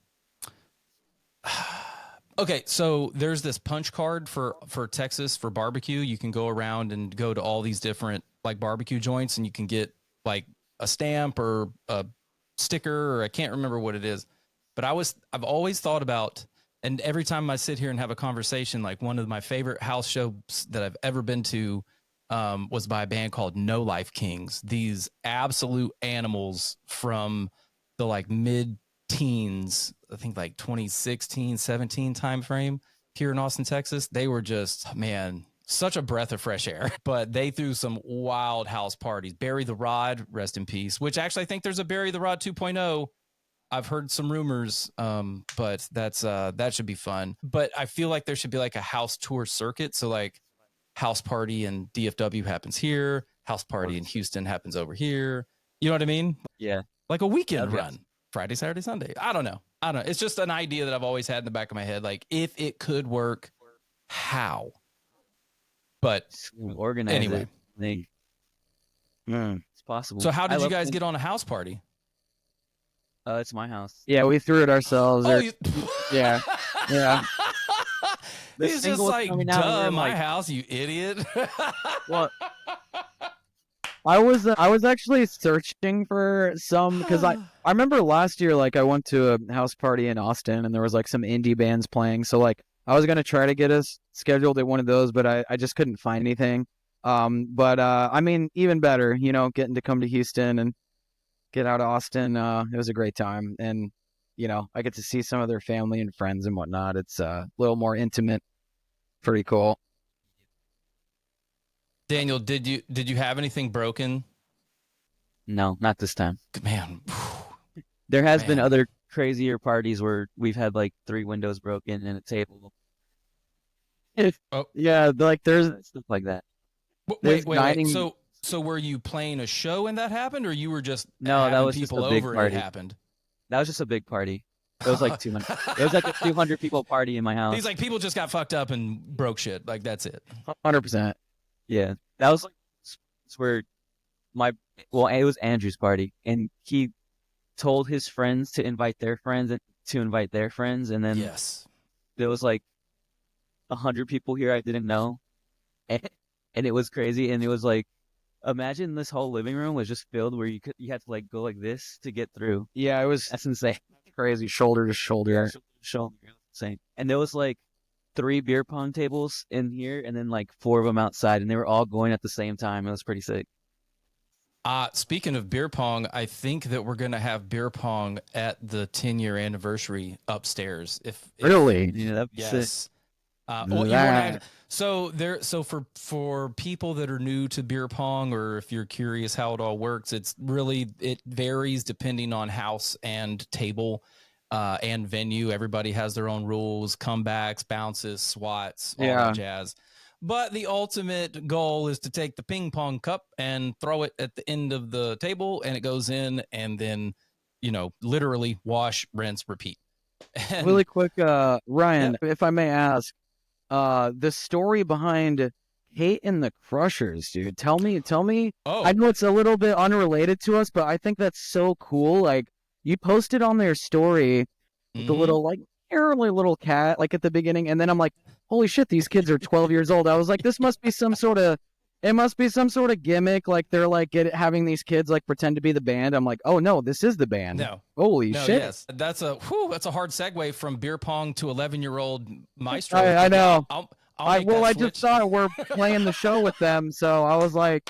S1: Okay, so there's this punch card for Texas for barbecue. You can go around and go to all these different like barbecue joints and you can get like a stamp or a sticker or I can't remember what it is. But I've always thought about, and every time I sit here and have a conversation, like one of my favorite house shows that I've ever been to was by a band called No Life Kings. These absolute animals from the like mid teens, I think like 2016, 17 timeframe here in Austin, Texas. They were just, man, such a breath of fresh air. But they threw some wild house parties. Bury the Rod, rest in peace, which actually I think there's a Bury the Rod 2.0. I've heard some rumors, but that should be fun. But I feel like there should be like a house tour circuit. So like house party in DFW happens here, house party in Houston happens over here. You know what I mean?
S3: Yeah.
S1: Like a weekend
S3: That'd be
S1: run. Friday, Saturday, Sunday. I don't know. It's just an idea that I've always had in the back of my head. Like, if it could work, how? But
S3: Organize
S1: anyway.
S3: it. I think it's possible.
S1: So how did you guys get on a house party?
S3: It's my house.
S2: Yeah, we threw it ourselves. Yeah, yeah.
S1: He's just like, duh, my house, you idiot.
S2: Well, I was actually searching for some because I remember last year like I went to a house party in Austin and there was like some indie bands playing, so like I was gonna try to get us scheduled at one of those, but I just couldn't find anything. But I mean, even better, you know, getting to come to Houston and get out of Austin. It was a great time, and you know, I get to see some of their family and friends and whatnot. It's a little more intimate, pretty cool.
S1: Daniel, did you have anything broken?
S3: No, not this time.
S1: Man,
S3: there has been other crazier parties where we've had like 3 windows broken and a table.
S2: Yeah, like there's
S3: stuff like that.
S1: Wait. So were you playing a show and that happened, or you were just
S3: that was
S1: people
S3: just a big
S1: over
S3: party.
S1: and it happened?
S3: That was just a big party. It was like 200. It was like a 200 people party in my house.
S1: He's like, people just got fucked up and broke shit. Like that's it.
S2: 100%.
S3: Yeah, that was like it's where it was Andrew's party, and he told his friends to invite their friends and to invite their friends, and then there was like 100 people here I didn't know, and it was crazy, and it was like, imagine this whole living room was just filled where you had to like go like this to get through.
S2: Yeah,
S3: that's insane.
S2: Crazy, shoulder to shoulder.
S3: Shoulder, insane. And there was like 3 beer pong tables in here, and then like 4 of them outside, and they were all going at the same time. It was pretty sick.
S1: Speaking of beer pong, I think that we're gonna have beer pong at the 10-year anniversary upstairs. If
S2: really,
S3: yeah, that'd be sick.
S1: So for people that are new to beer pong, or if you're curious how it all works, it varies depending on house and table and venue. Everybody has their own rules, comebacks, bounces, swats, all that jazz. But the ultimate goal is to take the ping pong cup and throw it at the end of the table, and it goes in, and then, literally wash, rinse, repeat. And,
S2: really quick, Ryan, if I may ask, the story behind Kate and the Crushers, dude. Tell me.
S1: Oh.
S2: I know it's a little bit unrelated to us, but I think that's so cool. Like, you posted on their story the little, like, early little cat, like, at the beginning, and then I'm like, holy shit, these kids are 12 years old. I was like, this must be some sort of gimmick. Like, they're like having these kids like pretend to be the band. I'm like, oh no, this is the band.
S1: No.
S2: Holy shit.
S1: Yes. That's a hard segue from beer pong to 11-year-old maestro.
S2: I know.
S1: I
S2: just thought we're playing the show with them, so I was like,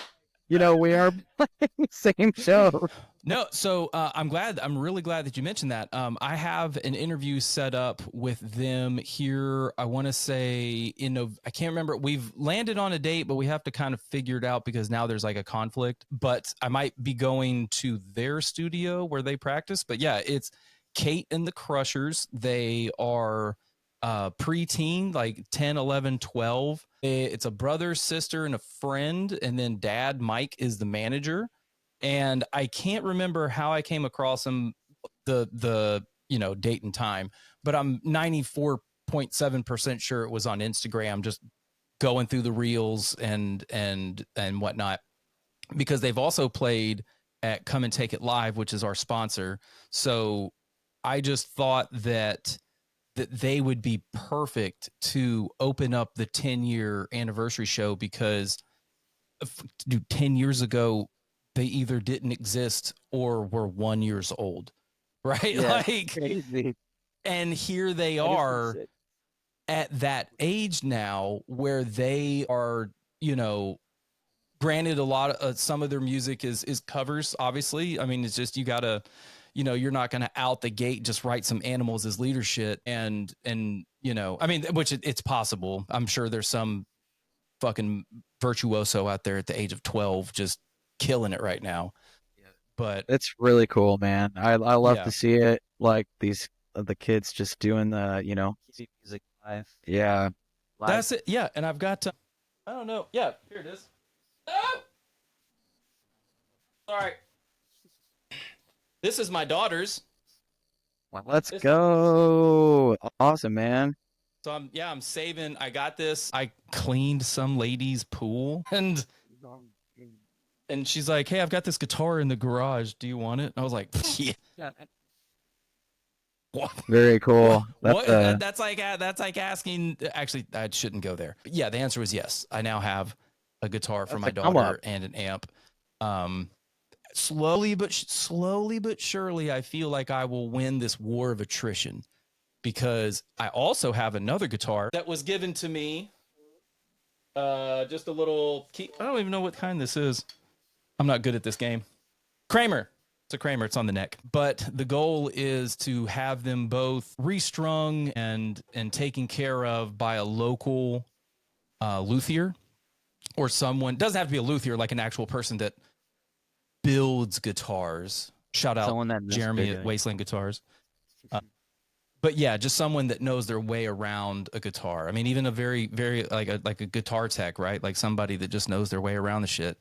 S2: we are playing same show.
S1: No, so I'm really glad that you mentioned that. I have an interview set up with them here. I want to say I can't remember. We've landed on a date, but we have to kind of figure it out because now there's like a conflict. But I might be going to their studio where they practice. But yeah, it's Kate and the Crushers. They are preteen, like 10, 11, 12. It's a brother, sister, and a friend. And then dad, Mike, is the manager. And I can't remember how I came across him, the date and time, but I'm 94.7% sure it was on Instagram, just going through the reels and whatnot, because they've also played at Come and Take It Live, which is our sponsor. So I just thought that they would be perfect to open up the 10-year anniversary show, because 10 years ago, they either didn't exist or were 1 year old, right?
S2: Yeah,
S1: Like,
S2: crazy.
S1: and here they
S3: That is
S1: are
S3: sick.
S1: at that age now where they are, granted, a lot of some of their music is covers, obviously. I mean, it's just, you gotta, you're not gonna out the gate just write some Animals as leadership and I mean, which it's possible. I'm sure there's some fucking virtuoso out there at the age of 12 just killing it right now. But
S2: It's really cool, man. I love
S1: yeah,
S2: to see it. Like the kids just doing
S3: Music live.
S2: yeah.
S1: that's it. Yeah, and I've got I don't know. Yeah, here it is. Oh, sorry. This is my daughter's.
S2: Well, let's go. Awesome, man.
S1: So I'm saving. I got this. I cleaned some lady's pool, and she's like, "Hey, I've got this guitar in the garage. Do you want it?" And I was like, "Yeah." What?
S2: Very cool.
S1: What? That's like asking. Actually, I shouldn't go there. But yeah, the answer was yes. I now have a guitar for
S2: That's
S1: my
S2: a come up.
S1: daughter and an amp. Slowly but surely, I feel like I will win this war of attrition, because I also have another guitar that was given to me. Just a little key. I don't even know what kind this is. I'm not good at this game. Kramer. It's a Kramer. It's on the neck. But the goal is to have them both restrung and taken care of by a local luthier, or someone. Doesn't have to be a luthier, like an actual person that builds guitars. Shout out
S3: Someone that knows
S1: Jeremy
S3: what they're
S1: at
S3: doing.
S1: Wasteland Guitars. But yeah, just someone that knows their way around a guitar. I mean, even a very, very like a guitar tech, right? Like somebody that just knows their way around the shit.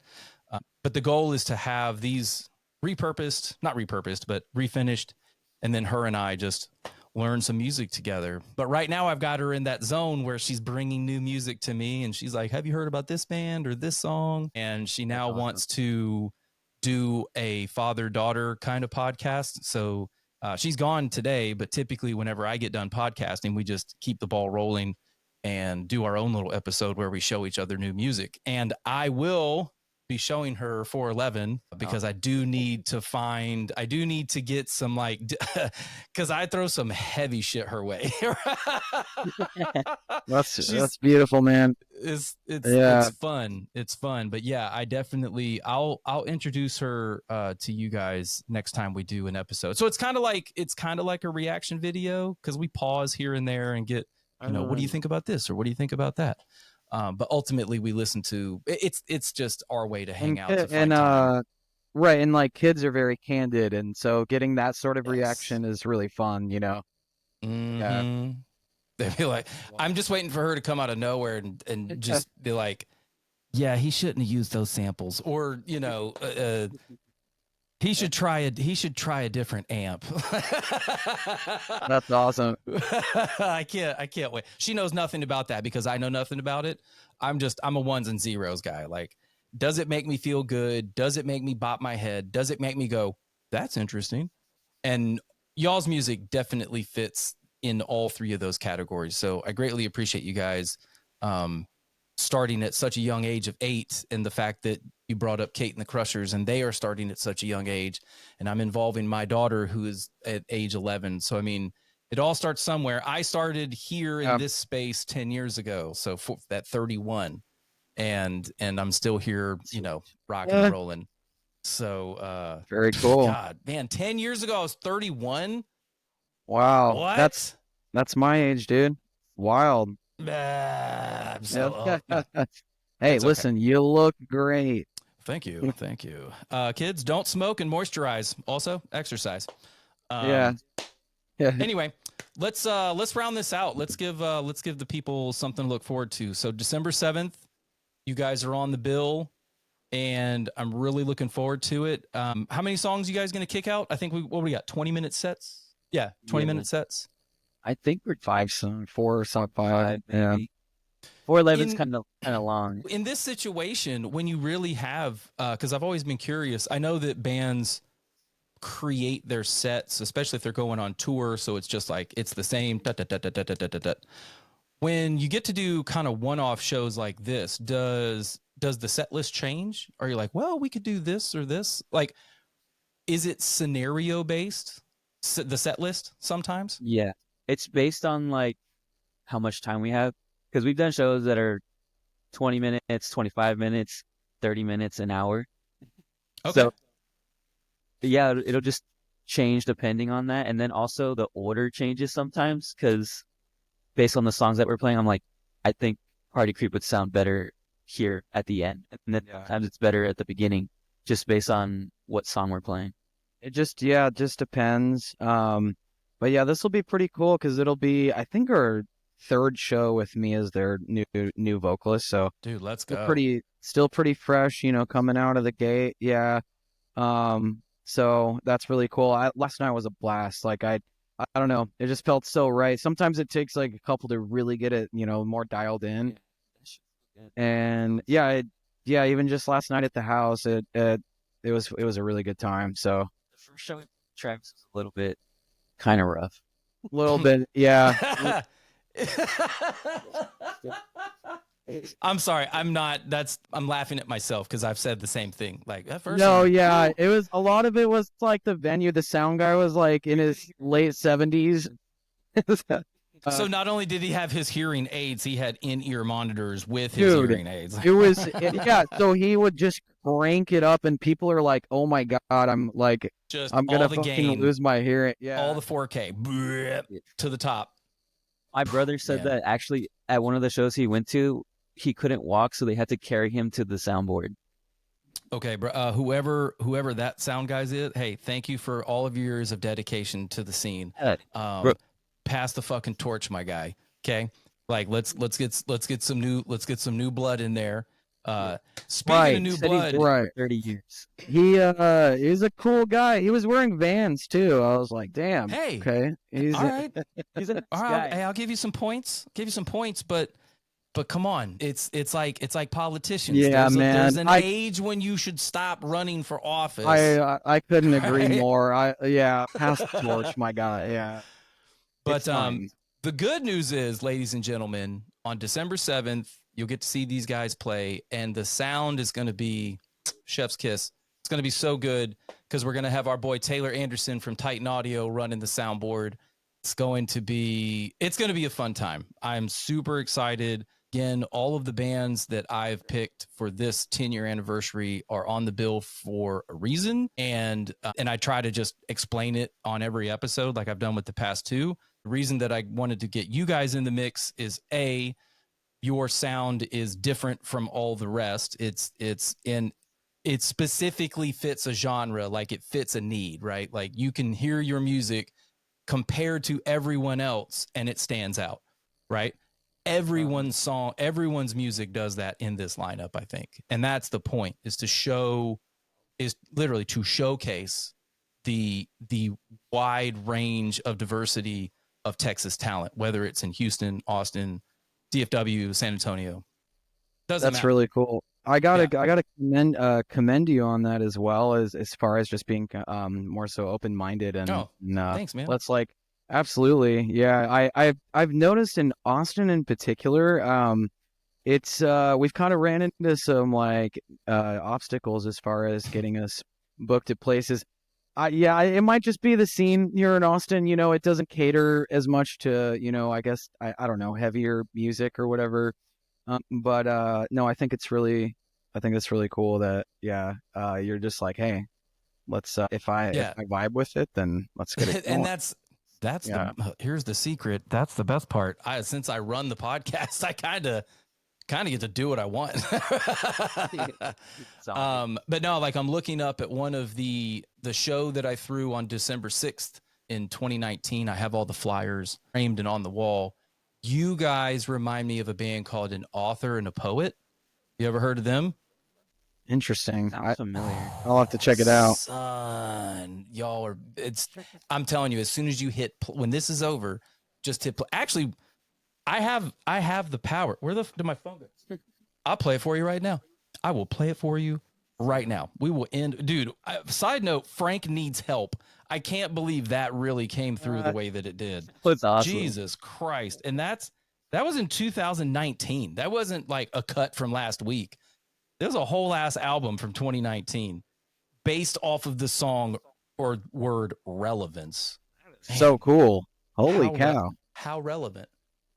S1: But the goal is to have these not repurposed, but refinished, and then her and I just learn some music together. But right now I've got her in that zone where she's bringing new music to me, and she's like, "Have you heard about this band or this song?" And she now wants to do a father-daughter kind of podcast. So she's gone today, but typically whenever I get done podcasting, we just keep the ball rolling and do our own little episode where we show each other new music. And I will be showing her 411, because I do need to get some, like, because I throw some heavy shit her way.
S2: That's beautiful, man.
S1: It's
S2: Yeah.
S1: fun. It's fun. But yeah, I'll introduce her to you guys next time we do an episode. So it's kind of like a reaction video, because we pause here and there and get, what do you think about this, or what do you think about that? But ultimately we listen to it's just our way to hang out to find time.
S2: Right, and like kids are very candid, and so getting that sort of
S1: Yes.
S2: reaction is really fun, Yeah.
S1: Mm-hmm. They'd be like, I'm just waiting for her to come out of nowhere and just be like, yeah, he shouldn't have used those samples, or he should try a different amp.
S2: That's awesome.
S1: I can't wait. She knows nothing about that, because I know nothing about it. I'm a ones and zeros guy. Like, does it make me feel good? Does it make me bop my head? Does it make me go, that's interesting? And y'all's music definitely fits in all three of those categories. So I greatly appreciate you guys starting at such a young age of 8, and the fact that you brought up Kate and the Crushers, and they are starting at such a young age, and I'm involving my daughter who is at age 11. So, I mean, it all starts somewhere. I started here in this space 10 years ago. So for that 31, and I'm still here, rocking and rolling. So
S2: very cool.
S1: God, man, 10 years ago I was 31.
S2: Wow.
S1: What?
S2: That's my age, dude. Wild.
S1: I'm so,
S2: Hey,
S1: It's
S2: listen, you look great.
S1: Thank you. Kids, don't smoke and moisturize. Also, exercise.
S2: Yeah.
S1: Anyway, let's round this out. Let's give the people something to look forward to. So December 7th, you guys are on the bill, and I'm really looking forward to it. How many songs you guys going to kick out? I think we got 20-minute sets. Yeah, 20-minute sets.
S2: I think we're 4 song 5. Yeah.
S3: 411's kind of long.
S1: In this situation, when you really have, because I've always been curious, I know that bands create their sets, especially if they're going on tour, so it's just like it's the same. When you get to do kind of one-off shows like this, does the set list change? Are you like, well, we could do this or this? Like, is it scenario based? The set list sometimes?
S3: Yeah, it's based on like how much time we have, because we've done shows that are 20 minutes, 25 minutes, 30 minutes, an hour.
S1: Okay.
S3: So yeah, it'll just change depending on that. And then also the order changes sometimes, because based on the songs that we're playing, I'm like, I think Party Creep would sound better here at the end. And then sometimes it's better at the beginning, just based on what song we're playing.
S2: It just depends. But yeah, this will be pretty cool because it'll be, I think, our third show with me as their new vocalist. So
S1: dude, let's go.
S2: Still pretty fresh, coming out of the gate. Yeah. So that's really cool. Last night was a blast. Like I don't know, it just felt so right. Sometimes it takes like a couple to really get it, more dialed in. And even just last night at the house, it was a really good time. So
S3: the first show with Travis was a little bit kind of rough.
S2: A little bit, yeah.
S1: I'm sorry. I'm laughing at myself because I've said the same thing. Like at first.
S2: It was a lot of it was like the venue. The sound guy was like in his late 70s.
S1: So not only did he have his hearing aids, he had in-ear monitors with his hearing aids.
S2: It was so he would just crank it up, and people are like, "Oh my god, I'm gonna fucking lose my hearing." Yeah,
S1: all the 4K to the top.
S3: My brother said that actually at one of the shows he went to, he couldn't walk, so they had to carry him to the soundboard.
S1: Okay, bro. Whoever that sound guy's is, hey, thank you for all of your years of dedication to the scene. Pass the fucking torch, my guy. Okay, like let's get some new blood in there. Speaking of new blood,
S3: right? 30 years.
S2: He's a cool guy. He was wearing Vans too. I was like, damn.
S1: Hey,
S2: okay,
S1: all right.
S3: He's a nice
S1: all
S3: guy.
S1: right. Hey, I'll give you some points. But come on, it's like politicians.
S2: Yeah, man.
S1: There's an age when you should stop running for office.
S2: I couldn't agree more. Pass the torch, my guy. Yeah.
S1: But the good news is, ladies and gentlemen, on December 7th, you'll get to see these guys play, and the sound is going to be chef's kiss. It's going to be so good because we're going to have our boy Taylor Anderson from Titan Audio running the soundboard. It's going to be a fun time. I'm super excited. Again, all of the bands that I've picked for this 10-year anniversary are on the bill for a reason, and I try to just explain it on every episode like I've done with the past two. The reason that I wanted to get you guys in the mix is your sound is different from all the rest. It specifically fits a genre, like it fits a need, right? Like you can hear your music compared to everyone else and it stands out, right? Everyone's music does that in this lineup, I think. And that's the point, is literally to showcase the wide range of diversity of Texas talent, whether it's in Houston, Austin, DFW, San Antonio. That's matter.
S2: Really cool. I gotta commend you on that as well, as far as just being more so open-minded and
S1: thanks, man.
S2: Let's absolutely, yeah. I've noticed in Austin in particular, it's we've kind of ran into some obstacles as far as getting us booked at places. It might just be the scene here in Austin. It doesn't cater as much to I guess I don't know, heavier music or whatever. But no, I think it's really cool that you're just like, hey, let's if I vibe with it, then let's get it going.
S1: And that's here's the secret. That's the best part. Since I run the podcast, I kind of get to do what I want. But no, like I'm looking up at one of the show that I threw on December 6th in 2019. I have all the flyers framed and on the wall. You guys remind me of a band called An Author and a Poet. You ever heard of them?
S2: Interesting.
S3: Sounds familiar.
S2: I'll have to check it out.
S1: Son, y'all are. I'm telling you, as soon as you hit when this is over, just hit play. Actually, I have the power. Where did my phone go? I'll play it for you right now. I will play it for you right now. We will end, dude. Side note: Frank needs help. I can't believe that really came through the way that it did.
S3: That's awesome.
S1: Jesus Christ! And that was in 2019. That wasn't like a cut from last week. There's a whole ass album from 2019 based off of the song or word relevance.
S2: Man, so cool. Holy cow.
S1: How relevant.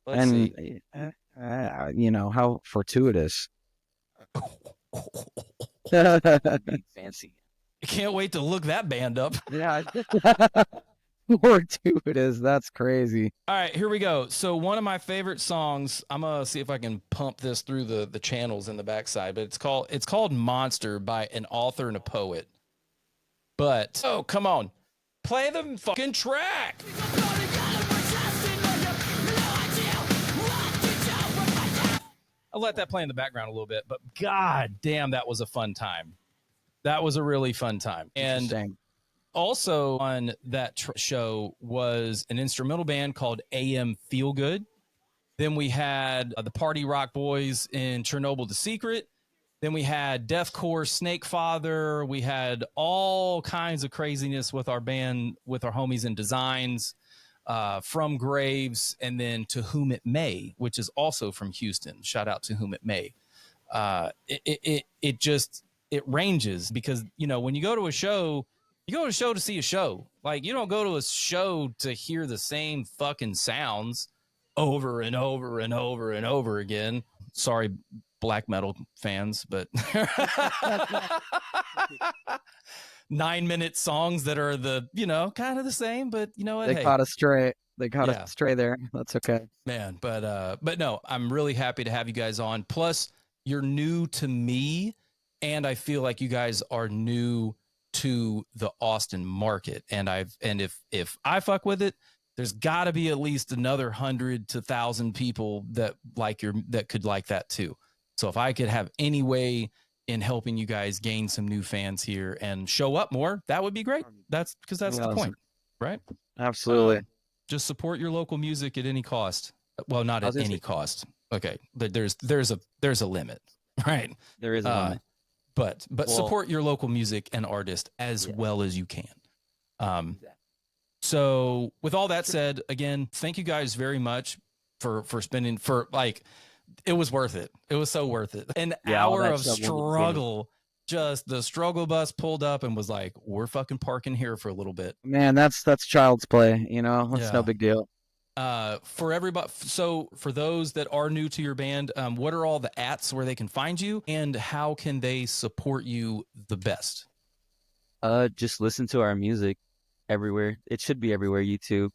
S2: Let's see. How fortuitous.
S3: Fancy.
S1: I can't wait to look that band up.
S2: Yeah. Fortuitous. That's crazy.
S1: All right, here we go. So one of my favorite songs, I'm gonna see if I can pump this through the channels in the backside, but it's called Monster by An Author and a Poet. But come on, play the fucking track. I'll let that play in the background a little bit, but god damn, that was a fun time. That was a really fun time. And also on that show was an instrumental band called AM Feel Good. Then we had the Party Rock Boys in Chernobyl the Secret. Then we had Deathcore Snake Father. We had all kinds of craziness with our band, with our homies in Designs, From Graves, and then To Whom It May, which is also from Houston. Shout out To Whom It May. It ranges because, when you go to a show, to see a show. Like, you don't go to a show to hear the same fucking sounds over and over and over and over again. Sorry, black metal fans, but 9-minute songs that are kind of the same, but you know what?
S2: They caught us straight. They caught us straight there. That's okay.
S1: Man, but no, I'm really happy to have you guys on. Plus, you're new to me, and I feel like you guys are new to the Austin market, and if I fuck with it, there's got to be at least another 100 to 1,000 people that could like that too. So if I could have any way in helping you guys gain some new fans here and show up more, that would be great. That's the point, right?
S2: Absolutely.
S1: Just support your local music at any cost. Well, not at any cost. Okay, there's a limit, right?
S3: There is a limit.
S1: But support your local music and artist as well as you can. So with all that said, again, thank you guys very much for spending it was worth it. It was so worth it. An hour of struggle. Just the struggle bus pulled up and was like, we're fucking parking here for a little bit.
S2: Man, that's child's play, That's no big deal.
S1: For everybody, so for those that are new to your band, what are all the ats where they can find you, and how can they support you the best?
S3: Just listen to our music everywhere. It should be everywhere. YouTube,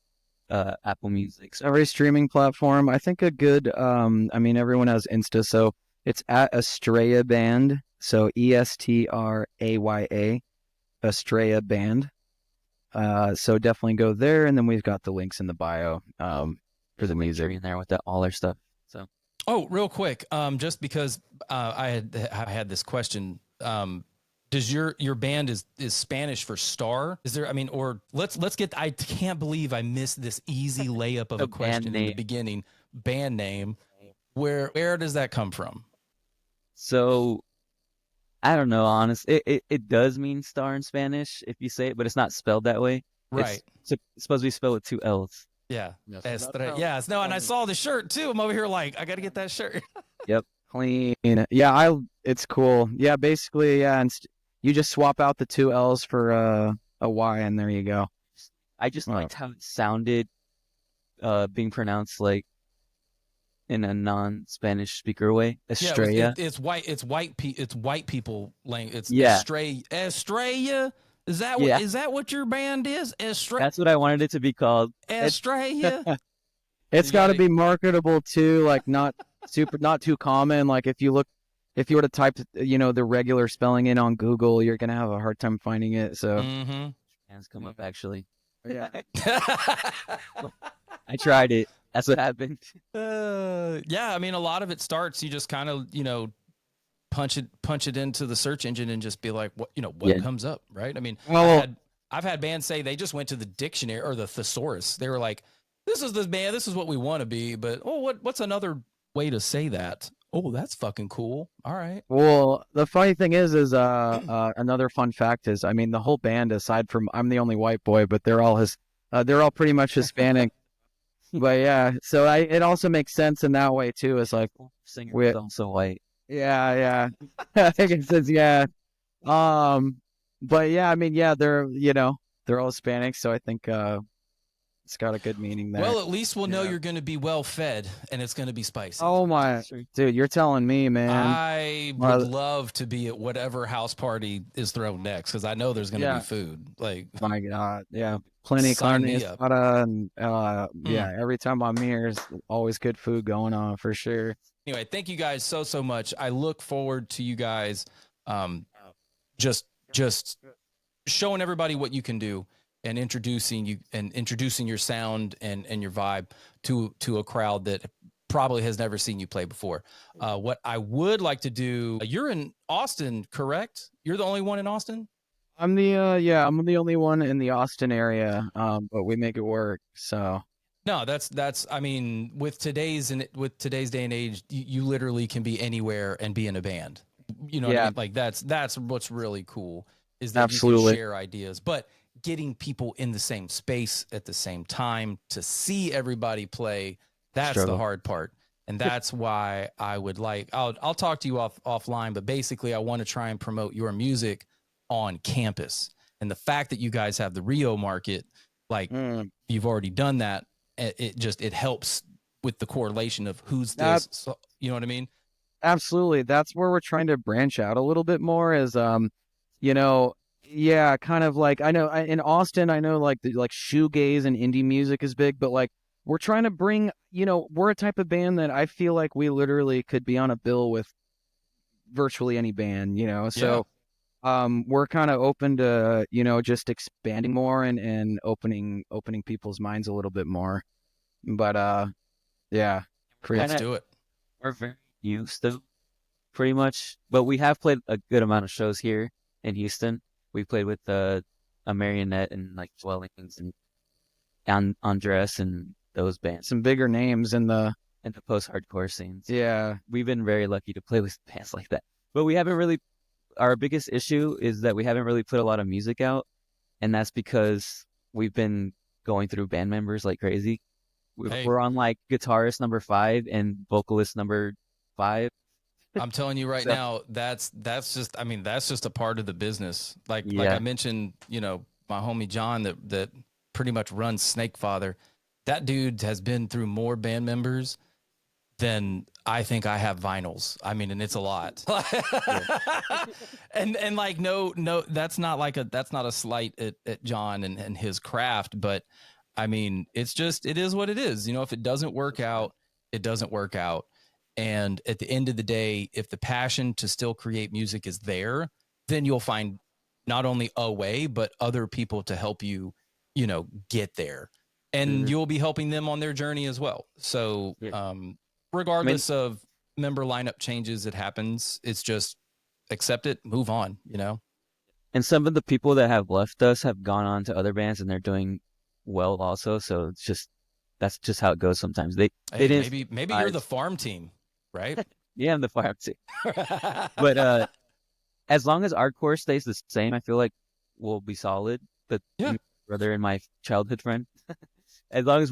S3: Apple Music,
S2: every streaming platform. I think a good, everyone has Insta, so it's at Estraya Band. So ESTRAYA, Estraya Band. So definitely go there, and then we've got the links in the bio for the music
S3: in there with all our stuff. So,
S1: real quick, just because I had this question, does your band is Spanish for star? Is there? Or let's get. I can't believe I missed this easy layup of a question in the beginning. Band name, where does that come from?
S3: So, I don't know, honestly. It does mean star in Spanish if you say it, but it's not spelled that way.
S1: Right.
S3: It's supposed to be spelled with 2 L's.
S1: Yeah. Yes. No, and I saw the shirt too. I'm over here like, I got to get that shirt.
S3: Yep.
S2: Clean. Yeah, it's cool. Yeah, basically, and you just swap out the 2 L's for a Y, and there you go.
S3: I just liked how it sounded being pronounced like in a non-Spanish speaker way.
S1: Yeah,
S3: Estrella.
S1: it's white people. It's
S3: Yeah,
S1: Estrella.
S3: yeah.
S1: Is that what your band is?
S3: That's what I wanted it to be called.
S2: It's
S1: Estrella.
S2: it's
S1: You
S2: got to
S1: gotta.
S2: be marketable too, like not too common. Like if you were to type, the regular spelling in on Google, you're gonna have a hard time finding it. So
S1: Mm-hmm.
S3: Hands come up actually.
S2: yeah,
S3: I tried it. That's what happened.
S1: Yeah, I mean, a lot of it starts. You just kind of, punch it into the search engine and just be like, what
S3: Yeah.
S1: comes up, right? I mean,
S2: well,
S1: I've had bands say they just went to the dictionary or the thesaurus. They were like, this is what we want to be, but what's another way to say that? Oh, that's fucking cool. All right.
S2: the funny thing is another fun fact is, I mean, the whole band, aside from I'm the only white boy, but they're all pretty much Hispanic. But yeah, so it also makes sense in that way too. It's like
S3: Singer
S2: we,
S3: is also white.
S2: yeah. I think it says yeah. But yeah, I mean, yeah, they're all Hispanic, so I think it's got a good meaning there.
S1: Well, at least we'll know
S2: Yeah.
S1: you're going to be well fed and it's going to be spicy.
S2: Oh my, dude, you're telling me, man.
S1: I would love to be at whatever house party is thrown next because I know there's going to be food. Like,
S2: my God, yeah, plenty of
S1: sign
S2: carne
S1: me up.
S2: asada, and yeah, every time I'm here, there's always good food going on for sure.
S1: Anyway, thank you guys so much. I look forward to you guys just showing everybody what you can do and introducing your sound and your vibe to a crowd that probably has never seen you play before. What I would like to do, you're in Austin, correct? You're the only one in Austin?
S2: I'm the I'm the only one in the Austin area, but we make it work. So
S1: no, that's I mean, with today's day and age, you literally can be anywhere and be in a band. You know what I mean? Like that's what's really cool is that you can share ideas, but getting people in the same space at the same time to see everybody play, that's the hard part. And that's why I would I'll talk to you offline, but basically I want to try and promote your music on campus. And the fact that you guys have the Rio market, like you've already done that, it helps with the correlation of who's this. So, you know what I mean?
S2: Absolutely. That's where we're trying to branch out a little bit more is, yeah, kind of like, I know in Austin, I know like shoegaze and indie music is big, but like we're trying to bring, we're a type of band that I feel like we literally could be on a bill with virtually any band, so we're kind of open to, just expanding more and opening people's minds a little bit more. But yeah,
S1: Let's do it.
S3: We're very used to pretty much, but we have played a good amount of shows here in Houston. We played with a Marionette and like Dwellings and Andres and those bands.
S2: Some bigger names in the
S3: post-hardcore scenes.
S2: Yeah.
S3: We've been very lucky to play with bands like that. But we haven't really, our biggest issue is that we haven't really put a lot of music out. And that's because we've been going through band members like crazy. We're on like guitarist number 5 and vocalist number 5.
S1: I'm telling you right now, that's just a part of the business. Like I mentioned, my homie John that pretty much runs Snakefather. That dude has been through more band members than I think I have vinyls. I mean, and it's a lot. and like no, that's not a slight at John and his craft, but I mean, it is what it is. If it doesn't work out, it doesn't work out. And at the end of the day, if the passion to still create music is there, then you'll find not only a way, but other people to help you, get there. And you'll be helping them on their journey as well. So regardless of member lineup changes, it happens. It's just accept it, move on,
S3: And some of the people that have left us have gone on to other bands and they're doing well also. So that's just how it goes sometimes. Maybe
S1: you're the farm team. Right?
S3: Yeah, I'm the farm team. But as long as our core stays the same, I feel like we'll be solid. But brother and my childhood friend, as long as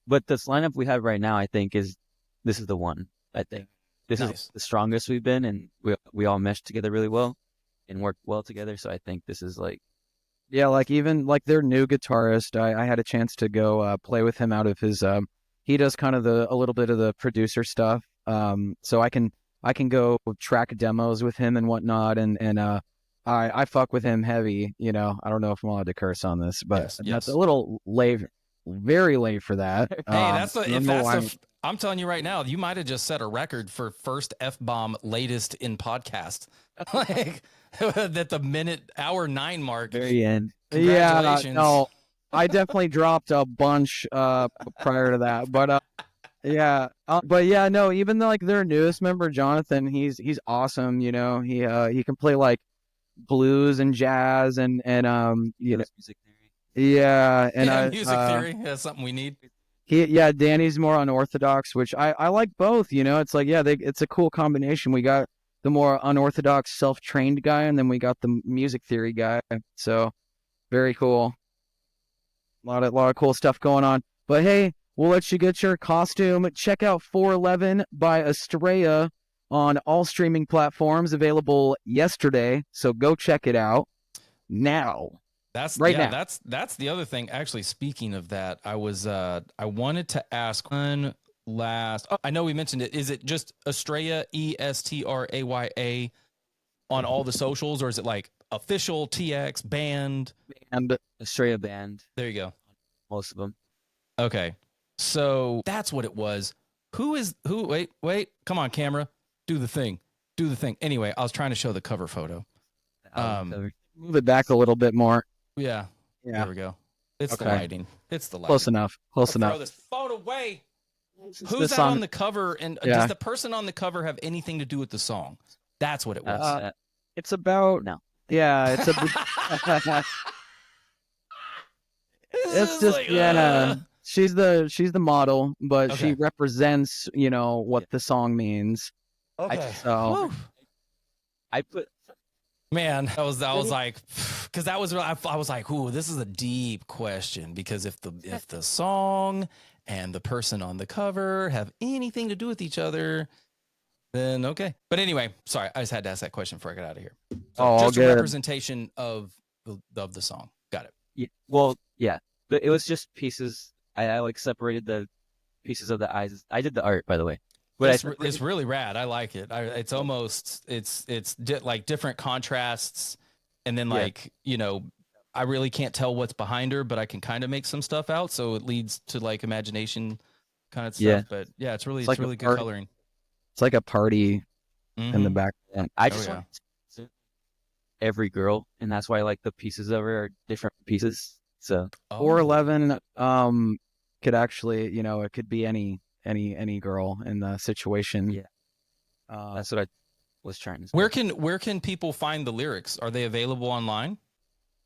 S3: but this lineup we have right now, I think this is the one. I think this is the strongest we've been, and we all mesh together really well and work well together. So I think this is like,
S2: yeah, like even like their new guitarist, I had a chance to go play with him out of his he does kind of a little bit of the producer stuff. So I can go track demos with him and whatnot, and I fuck with him heavy. You know, I don't know if I'm allowed to curse on this, but
S1: Yes,
S2: that's
S1: yes.
S2: a little late, very late for that.
S1: Hey, I'm telling you right now, you might have just set a record for first F-bomb latest in podcast. Like at the hour 9 mark.
S3: Very end.
S1: Congratulations.
S2: Yeah, no, I definitely dropped a bunch prior to that, but no, even like their newest member, Jonathan, he's awesome. You know, he can play like blues and jazz and you know,
S3: Music theory.
S2: yeah, and
S1: music theory. That's something we need.
S2: Danny's more unorthodox, which I like both. You know, it's like it's a cool combination. We got the more unorthodox self-trained guy, and then we got the music theory guy. So very cool. A lot of cool stuff going on. But hey, we'll let you get your costume. Check out 411 by Estrella on all streaming platforms, available yesterday. So go check it out now.
S1: That's
S2: now.
S1: That's the other thing. Actually, speaking of that, I wanted to ask one last. Oh, I know we mentioned it. Is it just Estraya, Estraya, on all the socials, or is it like official TX band?
S2: And
S3: Estrella band.
S1: There you go.
S3: Most of them.
S1: Okay, so that's what it was. Who? Wait, come on, camera, do the thing. Anyway, I was trying to show the cover photo.
S2: Move it back a little bit more.
S1: Yeah. There we go. It's
S2: okay.
S1: the lighting. It's the lighting.
S2: Close enough.
S1: Throw this phone away. Who's that on the cover? And does the person on the cover have anything to do with the song? That's what it was.
S2: It's about
S3: no.
S2: Yeah, it's a. It's just like, she's the model, but she represents what the song means.
S1: Okay.
S3: I put.
S1: Man, I was like, because that was I was like, ooh, this is a deep question, because if the song and the person on the cover have anything to do with each other, then okay. But anyway, sorry, I just had to ask that question before I got out of here. So just a representation of the song. Got it.
S3: Yeah, well, yeah, but it was just pieces. I like separated the pieces of the eyes. I did the art, by the way. But
S1: it's really rad. I like it. It's almost like different contrasts, and then I really can't tell what's behind her, but I can kind of make some stuff out. So it leads to like imagination kind of stuff.
S3: Yeah.
S1: But yeah, it's really good coloring.
S2: It's like a party in the back.
S3: And I just want every girl, and that's why I like the pieces of her are different pieces. So
S2: 411 could actually, it could be any girl in the situation.
S3: Yeah. That's what I was trying to say.
S1: Where can people find the lyrics? Are they available online?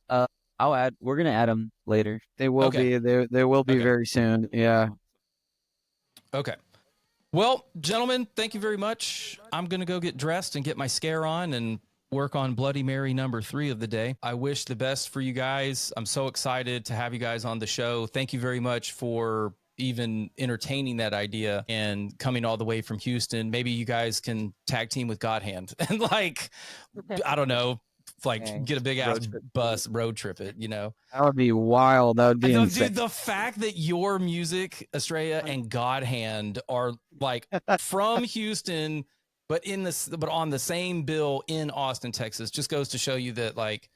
S3: We're going to add them later.
S2: They will be. They will be very soon. Yeah.
S1: Okay. Well, gentlemen, thank you very much. I'm going to go get dressed and get my scare on and work on Bloody Mary number 3 of the day. I wish the best for you guys. I'm so excited to have you guys on the show. Thank you very much for even entertaining that idea and coming all the way from Houston. Maybe you guys can tag team with God Hand and I don't know, get a big ass bus road trip it,
S2: That would be wild. That would be insane.
S1: Dude, the fact that your music, Estrella and God Hand, are like from Houston, but on the same bill in Austin, Texas, just goes to show you that like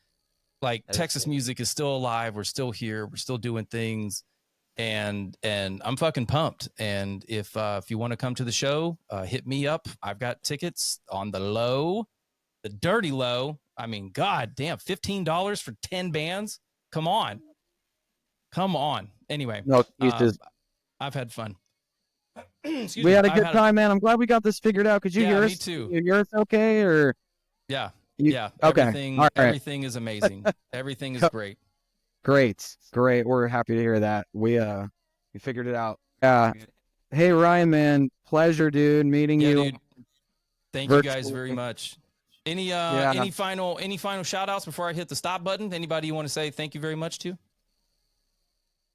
S1: Texas music is still alive. We're still here. We're still doing things. And I'm fucking pumped. And if you want to come to the show, hit me up. I've got tickets on the low, the dirty low. I mean, god damn, $15 for 10 bands. Come on. Anyway,
S2: no,
S1: I've had fun.
S2: We had a good time, man. I'm glad we got this figured out. Could you hear us?
S1: Me too.
S2: You hear us okay? Or
S1: yeah.
S2: Okay.
S1: Everything is amazing. Everything is great.
S2: Great. We're happy to hear that. We figured it out. Hey Ryan, man, pleasure, dude, meeting you.
S1: Dude. Thank you guys very much. Any final shout outs before I hit the stop button? Anybody you want to say thank you very much to?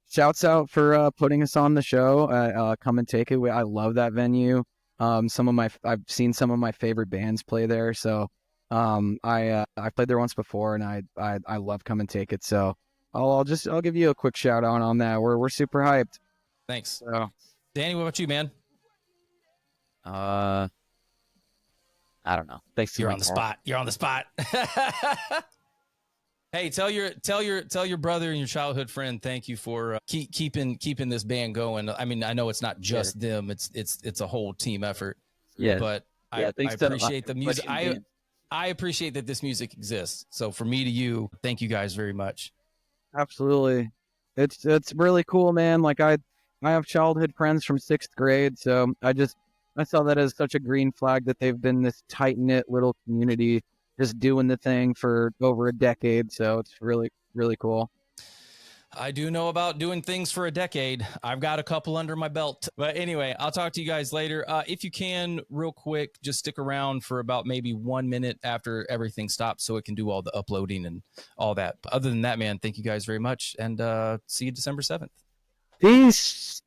S2: Shouts out for putting us on the show. Come and take it. I love that venue. I've seen some of my favorite bands play there. So I played there once before, and I love Come and Take It. So I'll give you a quick shout out on that. We're super hyped.
S1: Thanks.
S2: So
S1: Danny, what about you, man?
S3: I don't know. Thanks to
S1: You're
S3: my
S1: on the
S3: dad.
S1: spot. You're on the spot. Hey, tell your brother and your childhood friend thank you for keeping this band going. I mean, I know it's not just them; it's a whole team effort.
S3: Yeah.
S1: But
S3: Yeah.
S1: I
S3: Thanks to
S1: appreciate the music.
S3: everybody in the band.
S1: I appreciate that this music exists. So for me to you, thank you guys very much.
S2: Absolutely. It's really cool, man. Like I have childhood friends from 6th grade, so I saw that as such a green flag that they've been this tight knit little community just doing the thing for over a decade. So it's really, really cool.
S1: I do know about doing things for a decade. I've got a couple under my belt. But anyway, I'll talk to you guys later. If you can, real quick, just stick around for about maybe 1 minute after everything stops so it can do all the uploading and all that. But other than that, man, thank you guys very much. And see you December 7th.
S2: Peace.